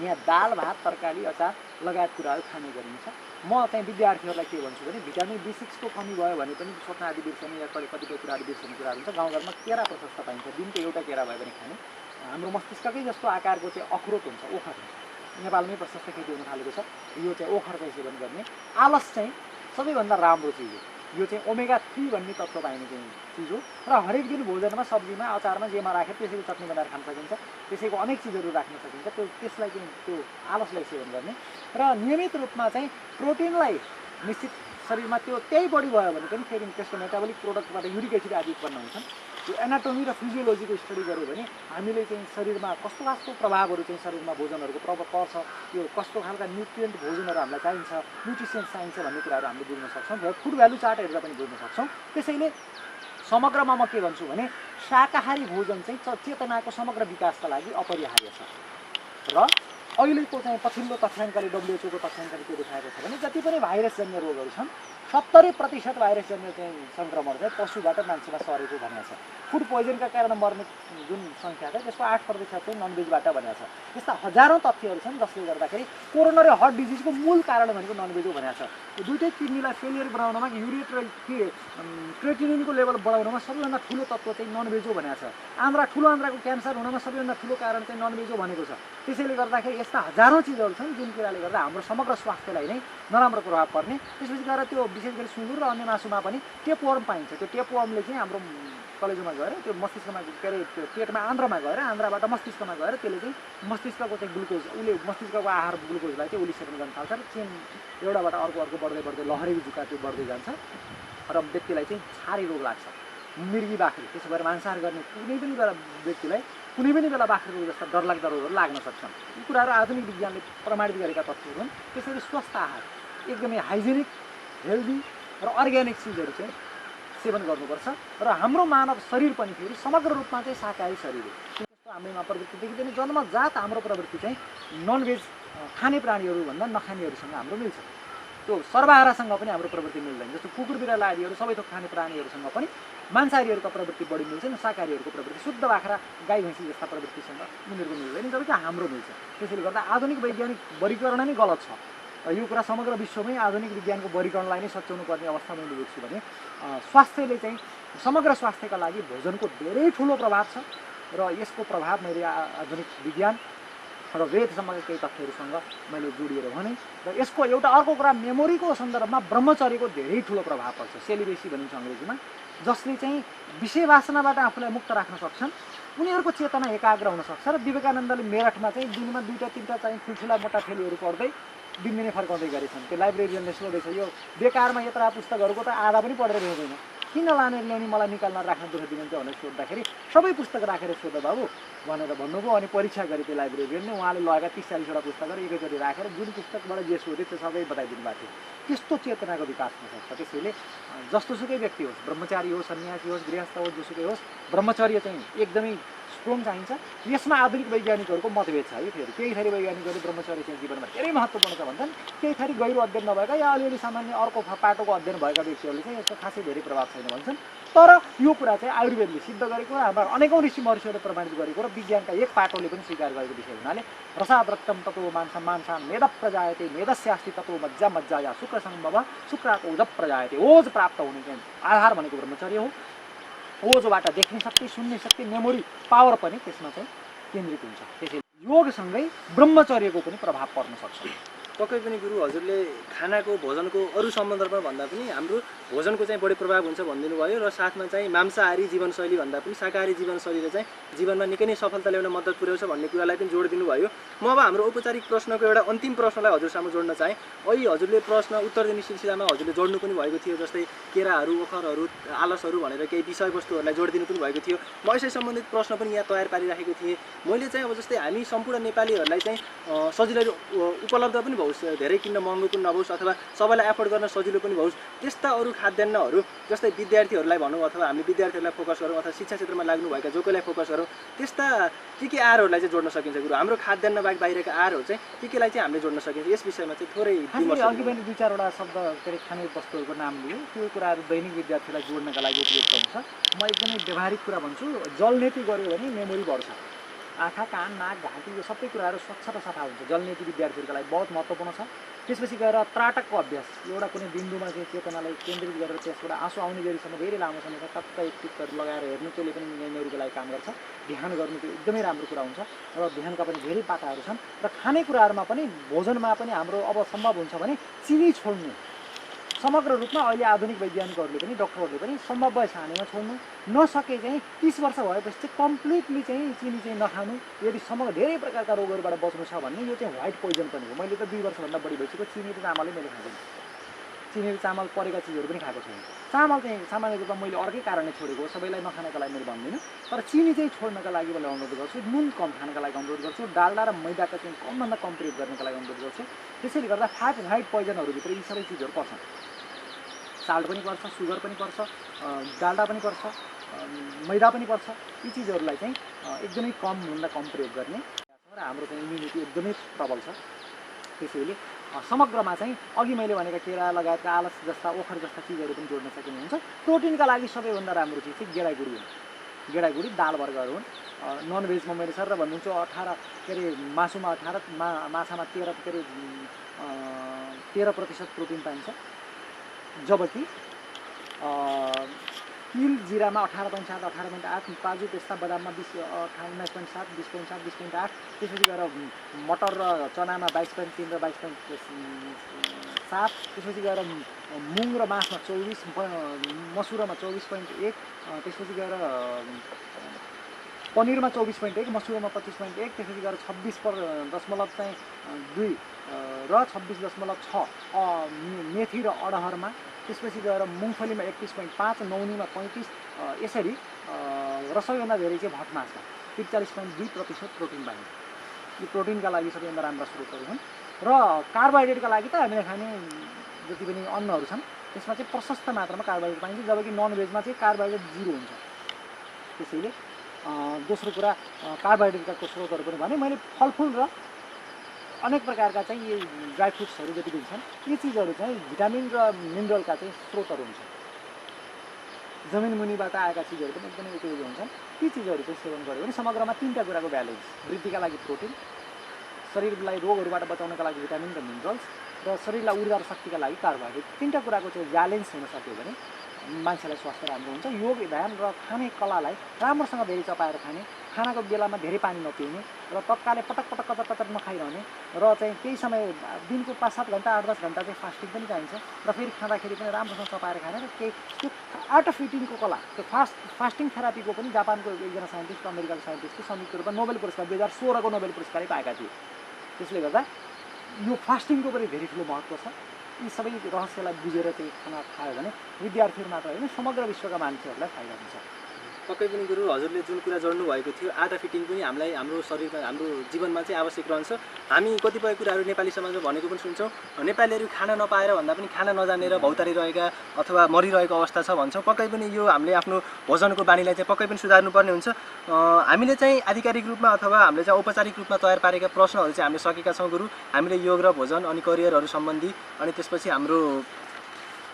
यहाँ दाल भात तरकारी अचार लगायत कुराहरू खाने गरिन्छ। म चाहिँ विद्यार्थीहरूलाई के भन्छु भने भिटामिन B6 को कमी भयो भने पनि स्वप्न आदि बिर्सने या कतिपय कुराहरू बिर्सने कुराहरू हुन्छ। गाउँघरमा केरा प्रशस्त पाइन्छ, दिनको एउटा केरा भयो भने खाने। हाम्रो मस्तिष्ककै जस्तो आकारको चाहिँ अखरोट हुन्छ, ओखर हुन्छ, नेपालमै प्रशस्त खेती हुन थालेको छ। यो चाहिँ ओखर चाहिँ सेवन गर्ने। आलस चाहिँ सबैभन्दा राम्रो चिज हो। यो चाहिँ ओमेगा 3 भन्ने तत्त्व पाइने चाहिँ चिज हो र हरेक दिन भोजनमा सब्जीमा अचारमा जेमा राखेर त्यसैको चटनी बनाएर खान सकिन्छ त्यसैको अनेक चिजहरू राख्न सकिन्छ त्यसलाई चाहिँ त्यो आलसलाई सेवन गर्ने र नियमित रूपमा चाहिँ प्रोटिनलाई निश्चित शरीरमा त्यही बढी भयो भने पनि फेरि त्यसको मेटाबोलिक प्रोडक्टबाट युरिक एसिड आदि उत्पन्न हुन्छन् त्यो एनाटोमी र फिजियोलोजीको स्टडी गऱ्यो भने हामीले चाहिँ शरीरमा कस्तो कस्तो प्रभावहरू चाहिँ शरीरमा भोजनहरूको प्रभाव पर्छ यो कस्तो खालका न्युट्रिएन्ट भोजनहरू हामीलाई चाहिन्छ न्युट्रिसन्स चाहिन्छ भन्ने कुराहरू हामीले बुझ्न सक्छौँ र फुड भ्यालु चार्ट हेरेर पनि बुझ्न सक्छौँ त्यसैले समग्रमा म के भन्छु भने शाकाहारी भोजन चाहिँ चेतनाको समग्र विकासका लागि अपरिहार्य छ र अहिलेको चाहिँ पछिल्लो तथ्याङ्कले WHO को तथ्याङ्कले के देखाएको छ भने जति पनि भाइरसजन्य रोगहरू छन् 70% भाइरसजन्य चाहिँ सङ्क्रमण चाहिँ पशुबाट मान्छेमा सरेको भनेको छ फुड पोइजनका कारण मर्ने जुन सङ्ख्या छ त्यसको 8% चाहिँ ननभेजबाट भनेको छ यस्ता हजारौँ तथ्यहरू छन् जसले गर्दाखेरि कोरोनरी हार्ट डिजिजको मूल कारण भनेको ननभेज हो भनेको छ यो दुईटै किडनीलाई फेलियर बनाउनमा युरिक र क्रिएटिनिनको लेभल बढाउनमा सबैभन्दा ठुलो तत्त्व चाहिँ ननभेज हो भनेको छ ठुलो आन्द्राको क्यान्सर हुनमा सबैभन्दा ठुलो कारण चाहिँ ननभेज हो भनेको छ त्यसैले गर्दाखेरि यस्ता हजारौँ चिजहरू छन् जुन कुराले गर्दा हाम्रो समग्र स्वास्थ्यलाई नै नराम्रो प्रभाव पर्ने त्यसपछि गएर त्यो विशेष गरी सुँगुर र अन्य मासुमा पनि टेपवर्म पाइन्छ त्यो टेपवर्मले चाहिँ हाम्रो कलेजोमा गएर त्यो मस्तिष्कमा के अरे त्यो पेटमा आन्द्रामा गएर आन्द्राबाट मस्तिष्कमा गएर त्यसले चाहिँ मस्तिष्कको चाहिँ ग्लुकोज उसले मस्तिष्कको आहार ग्लुकोजलाई चाहिँ उसले सेवन गर्न थाल्छ र चेन एउटाबाट अर्को बढ्दै बढ्दै लहरी जुका त्यो बढ्दै जान्छ र व्यक्तिलाई चाहिँ छारी रोग लाग्छ मिर्गी बाख्री त्यसो भएर मांसाहार गर्ने कुनै पनि बेला व्यक्तिलाई कुनै पनि बेला बाख्री रोग जस्ता डरलाग्दो रोगहरू लाग्न सक्छन् यी कुराहरू आधुनिक विज्ञानले प्रमाणित गरेका तथ्यहरू हुन् त्यसैले स्वस्थ आहार एकदमै हाइजेनिक हेल्दी र अर्ग्यानिक चिजहरू चाहिँ सेवन गर्नुपर्छ र हाम्रो मानव शरीर पनि फेरि समग्र रूपमा चाहिँ शाकाहारी शरीर हो त्यस्तो हामीमा प्रवृत्ति देखिँदैन जन्मजात हाम्रो प्रवृत्ति चाहिँ ननभेज खाने प्राणीहरूभन्दा नखानेहरूसँग हाम्रो मिल्छ त्यो सर्वहारासँग पनि हाम्रो प्रवृत्ति मिल्दैन जस्तो कुकुर बिराला आदिहरू सबै थोक खाने प्राणीहरूसँग पनि मांसाहारीहरूको प्रवृत्ति बढी मिल्छ र शाकाहारीहरूको प्रवृत्ति शुद्ध बाख्रा गाई भैँसी जस्ता प्रवृत्तिसँग उनीहरूको मिल्दैन जबकि हाम्रो मिल्छ त्यसैले गर्दा आधुनिक वैज्ञानिक वर्गीकरण नै गलत छ र यो कुरा समग्र विश्वमै आधुनिक विज्ञानको वर्गीकरणलाई नै सच्याउनु पर्ने अवस्था मैले देख्छु भने स्वास्थ्यले चाहिँ समग्र स्वास्थ्यका लागि भोजनको धेरै ठुलो प्रभाव छ र यसको प्रभाव मैले आधुनिक विज्ञान र वेदसम्मका केही तथ्यहरूसँग मैले जोडिएर भने र यसको एउटा अर्को कुरा मेमोरीको सन्दर्भमा ब्रह्मचर्यको धेरै ठुलो प्रभाव पर्छ सेलिबेसी भनिन्छ अङ्ग्रेजीमा जसले चाहिँ विषय वासनाबाट आफूलाई मुक्त राख्न सक्छन् उनीहरूको चेतना एकाग्र हुन सक्छ र विवेकानन्दले मेरठमा चाहिँ दिनमा 2-3 चाहिँ ठुल्ठुला मोटा थेलीहरू पढ्दै दिनदिनै फर्काउँदै गरेछन् त्यो लाइब्रेरियनले सोधेछ यो बेकारमा यत्र पुस्तकहरूको त आधा पनि पढेर भ्याउँदैन किन लाने ल्याउने मलाई निकाल्न राख्न दुःख दिनुहुन्छ भनेर सोद्धाखेरि सबै पुस्तक राखेर सोध बाबु भनेर भन्नुभयो अनि परीक्षा गरे त्यो लाइब्रेरियनले उहाँले लगेका 30-40वटा पुस्तकहरू एकैचोटि राखेर जुन पुस्तकबाट जे सोधे त्यो सबै बताइदिनु भएको थियो त्यस्तो चेतनाको विकास हुन सक्छ त्यसैले जस्तोसुकै व्यक्ति होस् ब्रह्मचारी होस् सन्यासी होस् गृहस्थ होस् जोसुकै होस् ब्रह्मचर्य चाहिँ एकदमै स्ट्रोङ चाहिन्छ यसमा आधुनिक वैज्ञानिकहरूको मतभेद छ है फेरि केही थरी वैज्ञानिकहरूले ब्रह्मचर्य चाहिँ जीवनमा धेरै महत्त्वपूर्ण छ भन्छन् केही थरी गहिरो अध्ययन नभएका या अलिअलि सामान्य अर्को पाटोको अध्ययन भएका व्यक्तिहरूले चाहिँ यसको खासै धेरै प्रभाव छैन भन्छन् तर यो कुरा चाहिँ आयुर्वेदले सिद्ध गरेको हाम्रा अनेकौँ ऋषि महर्षिहरूले प्रमाणित गरेको र विज्ञानका एक पाटोले पनि स्वीकार गरेको विषय हुनाले रसाद रक्तम तत्त्व मांसान मेद प्रजायते मेदस्यास्ति तत्त्व मज्जा मज्जाया शुक्र सम्भव शुक्रात ओज प्रजायते ओज प्राप्त हुने चाहिँ आधार भनेको ब्रह्मचर्य हो ओजबाट देख्ने शक्ति सुन्ने शक्ति मेमोरी पावर पनि त्यसमा चाहिँ केन्द्रित हुन्छ त्यसैले योगसँगै ब्रह्मचर्यको पनि प्रभाव पर्न सक्छ पक्कै पनि गुरु हजुरले खानाको भोजनको अरू सन्दर्भमा भन्दा पनि हाम्रो भोजनको चाहिँ बढी प्रभाव हुन्छ भनिदिनु भयो र साथमा चाहिँ मांसाहारी जीवनशैली भन्दा पनि शाकाहारी जीवनशैलीले चाहिँ जीवनमा निकै नै सफलता ल्याउन मद्दत पुर्याउँछ भन्ने कुरालाई पनि जोड दिनुभयो म अब हाम्रो औपचारिक प्रश्नको एउटा अन्तिम प्रश्नलाई हजुरसामु जोड्न चाहेँ अहिले हजुरले प्रश्न उत्तर दिने सिलसिलामा हजुरले जोड्नु पनि भएको थियो जस्तै केराहरू ओखरहरू आलसहरू भनेर केही विषयवस्तुहरूलाई जोडिदिनु पनि भएको थियो म यसै सम्बन्धित प्रश्न पनि यहाँ तयार पारिराखेको थिएँ मैले चाहिँ अब जस्तै हामी सम्पूर्ण नेपालीहरूलाई चाहिँ सजिलै उपलब्ध पनि होस् धेरै किन्न महँगो पनि नहोस् अथवा सबैलाई एफोर्ड गर्न सजिलो पनि होस् त्यस्ता अरू खाद्यान्नहरू जस्तै विद्यार्थीहरूलाई भनौँ अथवा हामी विद्यार्थीहरूलाई फोकस गरौँ अथवा शिक्षा क्षेत्रमा लाग्नुभएका जो कोहीलाई फोकस गरौँ त्यस्ता के आहारहरूलाई चाहिँ जोड्न सकिन्छ गुरु हाम्रो खाद्यान्न बाहेक बाहिरका आहारहरू चाहिँ केलाई चाहिँ हामीले जोड्न सकिन्छ यस विषयमा चाहिँ थोरै अघि पनि 2-4वटा शब्द के अरे खाने वस्तुहरूको नाम लियो त्यो कुराहरू दैनिक विद्यार्थीलाई जोड्नका लागि उपयुक्त हुन्छ म एकदमै व्यवहारिक कुरा भन्छु जलनेति गऱ्यो भने मेमोरी बढ्छ आँखा कान नाक घाँटी यो सबै कुराहरू स्वच्छ र सफा हुन्छ जलनेति विद्यार्थीहरूको लागि बहुत महत्त्वपूर्ण छ त्यसपछि गएर त्राटकको अभ्यास एउटा कुनै बिन्दुमा चाहिँ चेतनालाई केन्द्रित गरेर त्यसबाट आँसु आउने बेरीसम्म धेरै लामो समय टक्क एक टिकहरू लगाएर हेर्नु त्यसले पनि मेमोरीको लागि काम गर्छ ध्यान गर्नु त्यो एकदमै राम्रो कुरा हुन्छ र ध्यानका पनि धेरै पाटाहरू छन् र खानेकुराहरूमा पनि भोजनमा पनि हाम्रो अब सम्भव हुन्छ भने चिनी छोड्नु समग्र रूपमा अहिले आधुनिक वैज्ञानिकहरूले पनि डक्टरहरूले पनि सम्भाव्य छानेमा छोड्नु नसके चाहिँ 30 वर्ष भएपछि चाहिँ कम्प्लिटली चाहिँ चिनी चाहिँ नखानु, यदि समग्र धेरै प्रकारका रोगहरूबाट बच्नु छ भने यो चाहिँ व्हाइट पोइजन पनि हो। मैले त 2 वर्षभन्दा बढी भइसक्यो चिनी र चामलै मैले खाएको छु, चिनी र चामल परेका चिजहरू पनि खाएको छैन। चामल चाहिँ सामान्य रूपमा मैले अर्कै कारणले छोडेको हो, सबैलाई नखानका लागि मैले भन्दिनँ, तर चिनी चाहिँ छोड्नका लागि मैले अनुरोध गर्छु, नुन कम खानका लागि अनुरोध गर्छु, डाल्डा र मैदाका चाहिँ कमभन्दा कम प्रयोग गर्नका लागि अनुरोध गर्छु। त्यसैले गर्दा फ्याट व्हाइट पोइजनहरूभित्र यी सबै चिजहरू पर्छन्, साल्ट पनि पर्छ, सुगर पनि पर्छ, डाल्डा पनि पर्छ, मैदा पनि पर्छ। यी चिजहरूलाई चाहिँ एकदमै कमभन्दा कम प्रयोग गर्ने र हाम्रो चाहिँ इम्युनिटी एकदमै प्रबल छ। त्यसैले समग्रमा चाहिँ अघि मैले भनेका केरा लगायतका आलस जस्ता ओखर जस्ता चिजहरू पनि जोड्न सकिने हुन्छ। प्रोटिनका लागि सबैभन्दा राम्रो चिज चाहिँ गेडागुडी हो। गेडागुडी दाल वर्गहरू हुन्। नन भेजमा मैले सर भन्नुहुन्छ 18 के अरे मासुमा 18, माछामा 13 के अरे 13% प्रोटिन पाइन्छ, जबकि तिल जिरामा 18.7, 18.8, काजु पेस्ता बदाममा 19.7, 20.7, 20.8, त्यसपछि गएर मटर र चनामा 22.3 र 22.7, त्यसपछि गएर मुङ र मासमा 24, मसुरमा 24.1, त्यसपछि गएर पनिरमा 24.1, मसुरमा 25.1, त्यसपछि गएर 26.2 र 26.6 मेथी र अडहरमा, त्यसपछि गएर मुङफलीमा 31.5, नौनीमा 35, यसरी र सबैभन्दा धेरै चाहिँ भट माछमा 43.2% प्रोटिन पाइन्छ। यो प्रोटिनका लागि सबैभन्दा राम्रा स्रोतहरू हुन्। र कार्बोहाइड्रेटका लागि त हामीले खाने जति पनि अन्नहरू छन् त्यसमा चाहिँ प्रशस्त मात्रामा कार्बोहाइड्रेट पाइन्छ, जबकि नन भेजमा चाहिँ कार्बोहाइड्रेट 0 हुन्छ। त्यसैले दोस्रो कुरा कार्बोहाइड्रेटका स्रोतहरू पनि भने मैले फलफुल र अनेक प्रकारका चाहिँ यी ड्राई फ्रुट्सहरू जति पनि छन् यी चिजहरू चाहिँ भिटामिन र मिनरलका चाहिँ स्रोतहरू हुन्छन्। जमिन मुनिबाट आएका चिजहरू पनि एकदमै उपयोगी हुन्छन्। ती चिजहरू चाहिँ सेवन गर्यो भने समग्रमा 3टा कुराको ब्यालेन्स, वृद्धिका लागि प्रोटिन, शरीरलाई रोगहरूबाट बचाउनका लागि भिटामिन र मिनरल्स, र शरीरलाई ऊर्जा र शक्तिका लागि कार्बोहाइड्रेट, 3टा कुराको चाहिँ ब्यालेन्स हुन सक्यो भने मान्छेलाई स्वास्थ्य राम्रो हुन्छ। योग ध्यान र खाने कलालाई राम्रोसँग धेरै चपाएर खाने, खानाको बेलामा धेरै पानी नपिउने र तत्कालै पटक पटक कचर कचर नखाइरहने र चाहिँ केही समय दिनको 5-7 घन्टा 8-10 घन्टा चाहिँ फास्टिङ पनि चाहिन्छ र फेरि खाँदाखेरि पनि राम्रोसँग चपाएर खाने र केही त्यो आर्ट अफ इटिङको कला, त्यो फास्टिङ थेरापीको पनि जापानको एकजना साइन्टिस्ट, अमेरिकाको साइन्टिस्टले संयुक्त रूपमा नोबेल पुरस्कार 2016 को नोबेल पुरस्कारै पाएका थिए। त्यसले गर्दा यो फास्टिङको पनि धेरै ठुलो महत्त्व छ। यी सबै रहस्यलाई बुझेर चाहिँ खाना खायो भने विद्यार्थीहरू मात्र होइन समग्र विश्वका मान्छेहरूलाई फाइदा हुन्छ। पक्कै पनि गुरु, हजुरले जुन कुरा जोड्नु भएको थियो आर्ट अफ इटिङ पनि हामीलाई हाम्रो शरीरमा हाम्रो जीवनमा चाहिँ आवश्यक रहन्छ। हामी कतिपय कुराहरू नेपाली समाजमा भनेको पनि सुन्छौँ, नेपालीहरू खाना नपाएर भन्दा पनि खाना नजानेर भौतारिरहेका अथवा मरिरहेको अवस्था छ भन्छौँ। पक्कै पनि यो हामीले आफ्नो भोजनको बानीलाई चाहिँ पक्कै पनि सुधार्नुपर्ने हुन्छ। हामीले चाहिँ आधिकारिक रूपमा अथवा हामीले चाहिँ औपचारिक रूपमा तयार पारेका प्रश्नहरू चाहिँ हामीले सकेका छौँ गुरु। हामीले योग र भोजन अनि करियरहरू सम्बन्धी अनि त्यसपछि हाम्रो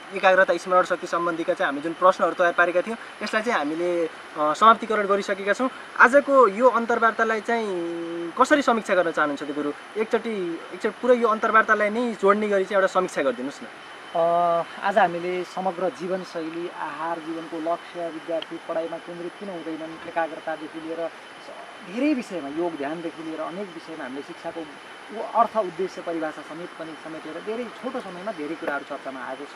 एकाग्रता स्मरण शक्ति सम्बन्धीका चाहिँ हामी जुन प्रश्नहरू तयार पारेका थियौँ यसलाई चाहिँ हामीले समाप्तिकरण गरिसकेका छौँ। आजको यो अन्तर्वार्तालाई चाहिँ कसरी समीक्षा गर्न चाहनुहुन्छ त गुरु? एकचोटि पुरै यो अन्तर्वार्तालाई नै जोड्ने गरी चाहिँ एउटा समीक्षा गरिदिनुहोस् न। आज हामीले समग्र जीवनशैली, आहार, जीवनको लक्ष्य, विद्यार्थी पढाइमा केन्द्रित किन हुँदैनन्, एकाग्रतादेखि लिएर धेरै विषयमा, योग ध्यानदेखि लिएर अनेक विषयमा हामीले शिक्षाको अर्थ उद्देश्य परिभाषा समेत पनि समेटेर धेरै छोटो समयमा धेरै कुराहरू चर्चामा आएको छ।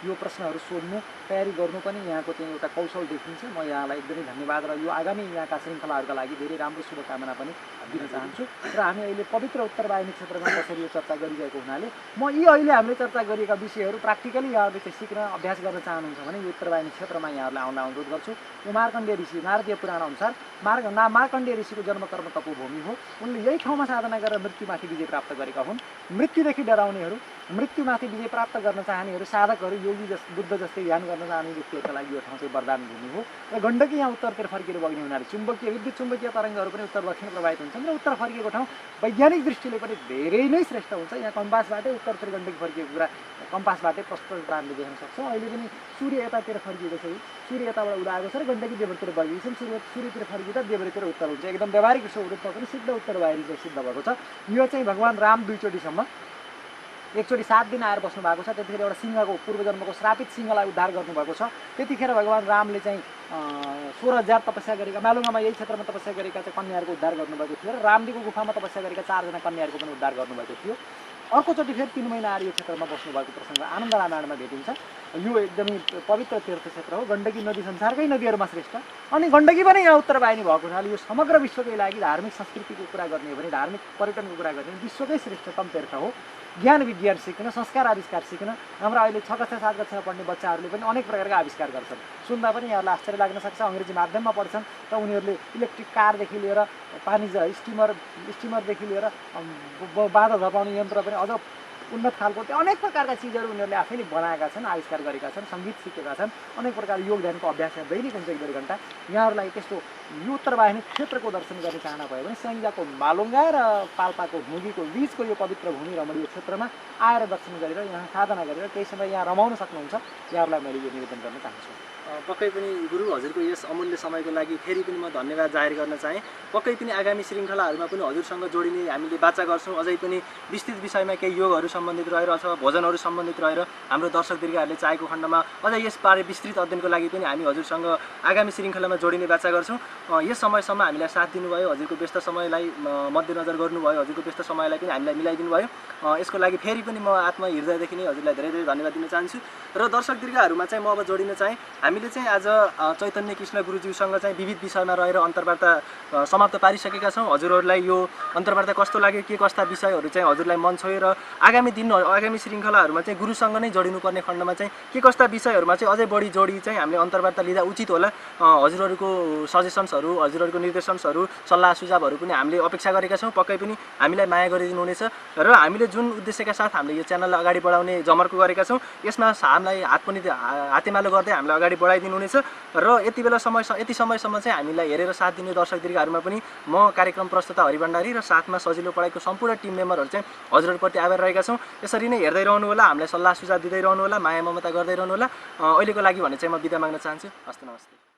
यो प्रश्नहरू सोध्नु, तयारी गर्नु पनि यहाँको चाहिँ एउटा कौशल देखिन्छ। म यहाँलाई एकदमै धन्यवाद र यो आगामी यहाँका श्रृङ्खलाहरूका लागि धेरै राम्रो शुभकामना पनि दिन चाहन्छु। र हामी अहिले पवित्र उत्तरवाहिनी क्षेत्रमा कसरी यो चर्चा गरिरहेको हुनाले म यी अहिले हामीले चर्चा गरिएका विषयहरू प्र्याक्टिकली यहाँहरूले चाहिँ सिक्न अभ्यास गर्न चाहनुहुन्छ भने यो उत्तरवाहिनी क्षेत्रमा यहाँहरूलाई आउन अनुरोध गर्छु। यो मार्कण्डेय ऋषि, नारदीय पुराण अनुसार मार्कण्डेय ऋषिको जन्म कर्म तपोभूमि हो। उनले यही ठाउँमा साधना गरेर मृत्युमाथि विजय प्राप्त गरेका हुन्। मृत्युदेखि डराउनेहरू, मृत्युमाथि विजय प्राप्त गर्न चाहनेहरू, साधकहरू, योगी बुद्ध जस्तै ध्यान गर्न चाहने व्यक्तिहरूका लागि यो ठाउँ चाहिँ वरदान भूमि हो। र गण्डकी यहाँ उत्तरतिर फर्किएर बग्ने हुनाले चुम्बकीय विद्युत चुम्बकीय तरङ्गहरू पनि उत्तर दक्षिण प्रवाहित हुन्छन् र उत्तर फर्किएको ठाउँ वैज्ञानिक दृष्टिले पनि धेरै नै श्रेष्ठ हुन्छ। यहाँ कम्पासबाटै उत्तरतिर गण्डकी फर्किएको कुरा कम्पासबाटै प्रष्ट हामीले देख्न सक्छौँ। अहिले पनि सूर्य यतातिर फर्किएको छ, सूर्य यताबाट उदाएको छ र गण्डकी देवरतिर बगेको छ। सूर्यतिर फर्किँदा देवरतिर उत्तर हुन्छ। एकदम व्यावहारिक रूपमा पनि सिद्ध उत्तरवाहिनी चाहिँ सिद्ध भएको छ। यो चाहिँ भगवान् राम दुईचोटिसम्म, एकचोटि 7 दिन आएर बस्नु भएको छ। त्यतिखेर एउटा सिंहको पूर्वजन्मको श्रापित सिंहलाई उद्धार गर्नुभएको छ। त्यतिखेर भगवान् रामले चाहिँ 16,000 तपस्या गरेका, मालुङामा यही क्षेत्रमा तपस्या गरेका चाहिँ कन्याहरूको उद्धार गर्नुभएको थियो र रामदीको गुफामा तपस्या गरेका 4 जना कन्याहरूको पनि उद्धार गर्नुभएको थियो। अर्कोचोटि फेरि 3 महिना आएर यो क्षेत्रमा बस्नुभएको प्रसङ्ग आनन्द रामायणमा भेटिन्छ। यो एकदमै पवित्र तीर्थ क्षेत्र हो। गण्डकी नदी संसारकै नदीहरूमा श्रेष्ठ, अनि गण्डकी पनि यहाँ उत्तरवाहिनी भएको हुनाले यो समग्र विश्वकै लागि धार्मिक संस्कृतिको कुरा गर्ने हो भने, धार्मिक पर्यटनको कुरा गर्ने हो भने विश्वकै श्रेष्ठतम तीर्थ हो। ज्ञान विज्ञान सिक्न, संस्कार आविष्कार सिक्न हाम्रा अहिले 6 कक्षा 7 कक्षामा पढ्ने बच्चाहरूले पनि अनेक प्रकारका आविष्कार गर्छन्। सुन्दा पनि यहाँहरूलाई आश्चर्य लाग्न सक्छ। अङ्ग्रेजी माध्यममा पढ्छन् र उनीहरूले इलेक्ट्रिक कारदेखि लिएर पानी स्टिमरदेखि लिएर बाँध धपाउने यन्त्र पनि अझ उन्नत खालको त्यो अनेक प्रकारका चिजहरू उनीहरूले आफैले बनाएका छन्, आविष्कार गरेका छन्, सङ्गीत सिकेका छन्, अनेक प्रकार योग ध्यानको अभ्यास दैनिक हुन्छ 1-2 घन्टा। यहाँहरूलाई त्यस्तो यो उत्तरवाहिनी क्षेत्रको दर्शन गर्ने चाहना भयो भने स्याङ्जाको मालुङ्गा र पाल्पाको मुगीको बीचको यो पवित्र भूमि रमणीय क्षेत्रमा आएर दर्शन गरेर यहाँ साधना गरेर केही समय यहाँ रमाउन सक्नुहुन्छ। यहाँहरूलाई मैले यो निवेदन गर्न चाहन्छु। पक्कै पनि गुरु हजुरको यस अमूल्य समयको लागि फेरि पनि म धन्यवाद जाहेर गर्न चाहेँ। पक्कै पनि आगामी श्रृङ्खलाहरूमा पनि हजुरसँग जोडिने हामीले बाचा गर्छौँ। अझै पनि विस्तृत विषयमा केही योगहरू सम्बन्धित रहेर अथवा भोजनहरू सम्बन्धित रहेर हाम्रो दर्शक दीर्घहरूले चाहेको खण्डमा अझै यसबारे विस्तृत अध्ययनको लागि पनि हामी हजुरसँग आगामी श्रृङ्खलामा जोडिने बाचा गर्छौँ। यस समयसम्म हामीलाई साथ दिनुभयो, हजुरको व्यस्त समयलाई मध्यनजर गर्नुभयो, हजुरको व्यस्त समयलाई पनि हामीलाई मिलाइदिनु भयो। यसको लागि फेरि पनि म आत्मा हृदयदेखि नै हजुरलाई धेरै धेरै धन्यवाद दिन चाहन्छु। र दर्शक दीर्घहरूमा चाहिँ म अब जोडिन चाहेँ। हामीले चाहिँ आज चैतन्य कृष्ण गुरुज्यूसँग चाहिँ विविध विषयमा रहेर अन्तर्वार्ता समाप्त पारिसकेका छौँ। हजुरहरूलाई यो अन्तर्वार्ता कस्तो लाग्यो, के कस्ता विषयहरू चाहिँ हजुरलाई मन छोयो र आगामी श्रृङ्खलाहरूमा चाहिँ गुरुसँग नै जोडिनुपर्ने खण्डमा चाहिँ के कस्ता विषयहरूमा चाहिँ अझै बढी जोडी चाहिँ हामीले अन्तर्वार्ता लिँदा उचित होला, हजुरहरूको सजेसन्सहरू, हजुरहरूको निर्देशन्सहरू, सल्लाह सुझावहरू पनि हामीले अपेक्षा गरेका छौँ। पक्कै पनि हामीलाई माया गरिदिनुहुनेछ र हामीले जुन उद्देश्यका साथ हामीले यो च्यानललाई अगाडि बढाउने जमर्को गरेका छौँ यसमा हामीलाई हातेमालो गर्दै हामीलाई अगाडि बढाइदिनुहुनेछ। र यति समयसम्म चाहिँ हामीलाई हेरेर साथ दिने दर्शक दीर्घहरूमा पनि म कार्यक्रम प्रस्तुता हरिभण्डारी र साथमा सजिलो पढाइको सम्पूर्ण टिम मेम्बरहरू चाहिँ हजुरहरूप्रति आभार रहेका छौँ। यसरी नै हेर्दै रहनु होला, हामीलाई सल्लाह सुझाव दिँदै रहनु होला, माया ममता गर्दै रहनु होला। अहिलेको लागि भने चाहिँ म बिदा माग्न चाहन्छु। हस्त नमस्ते।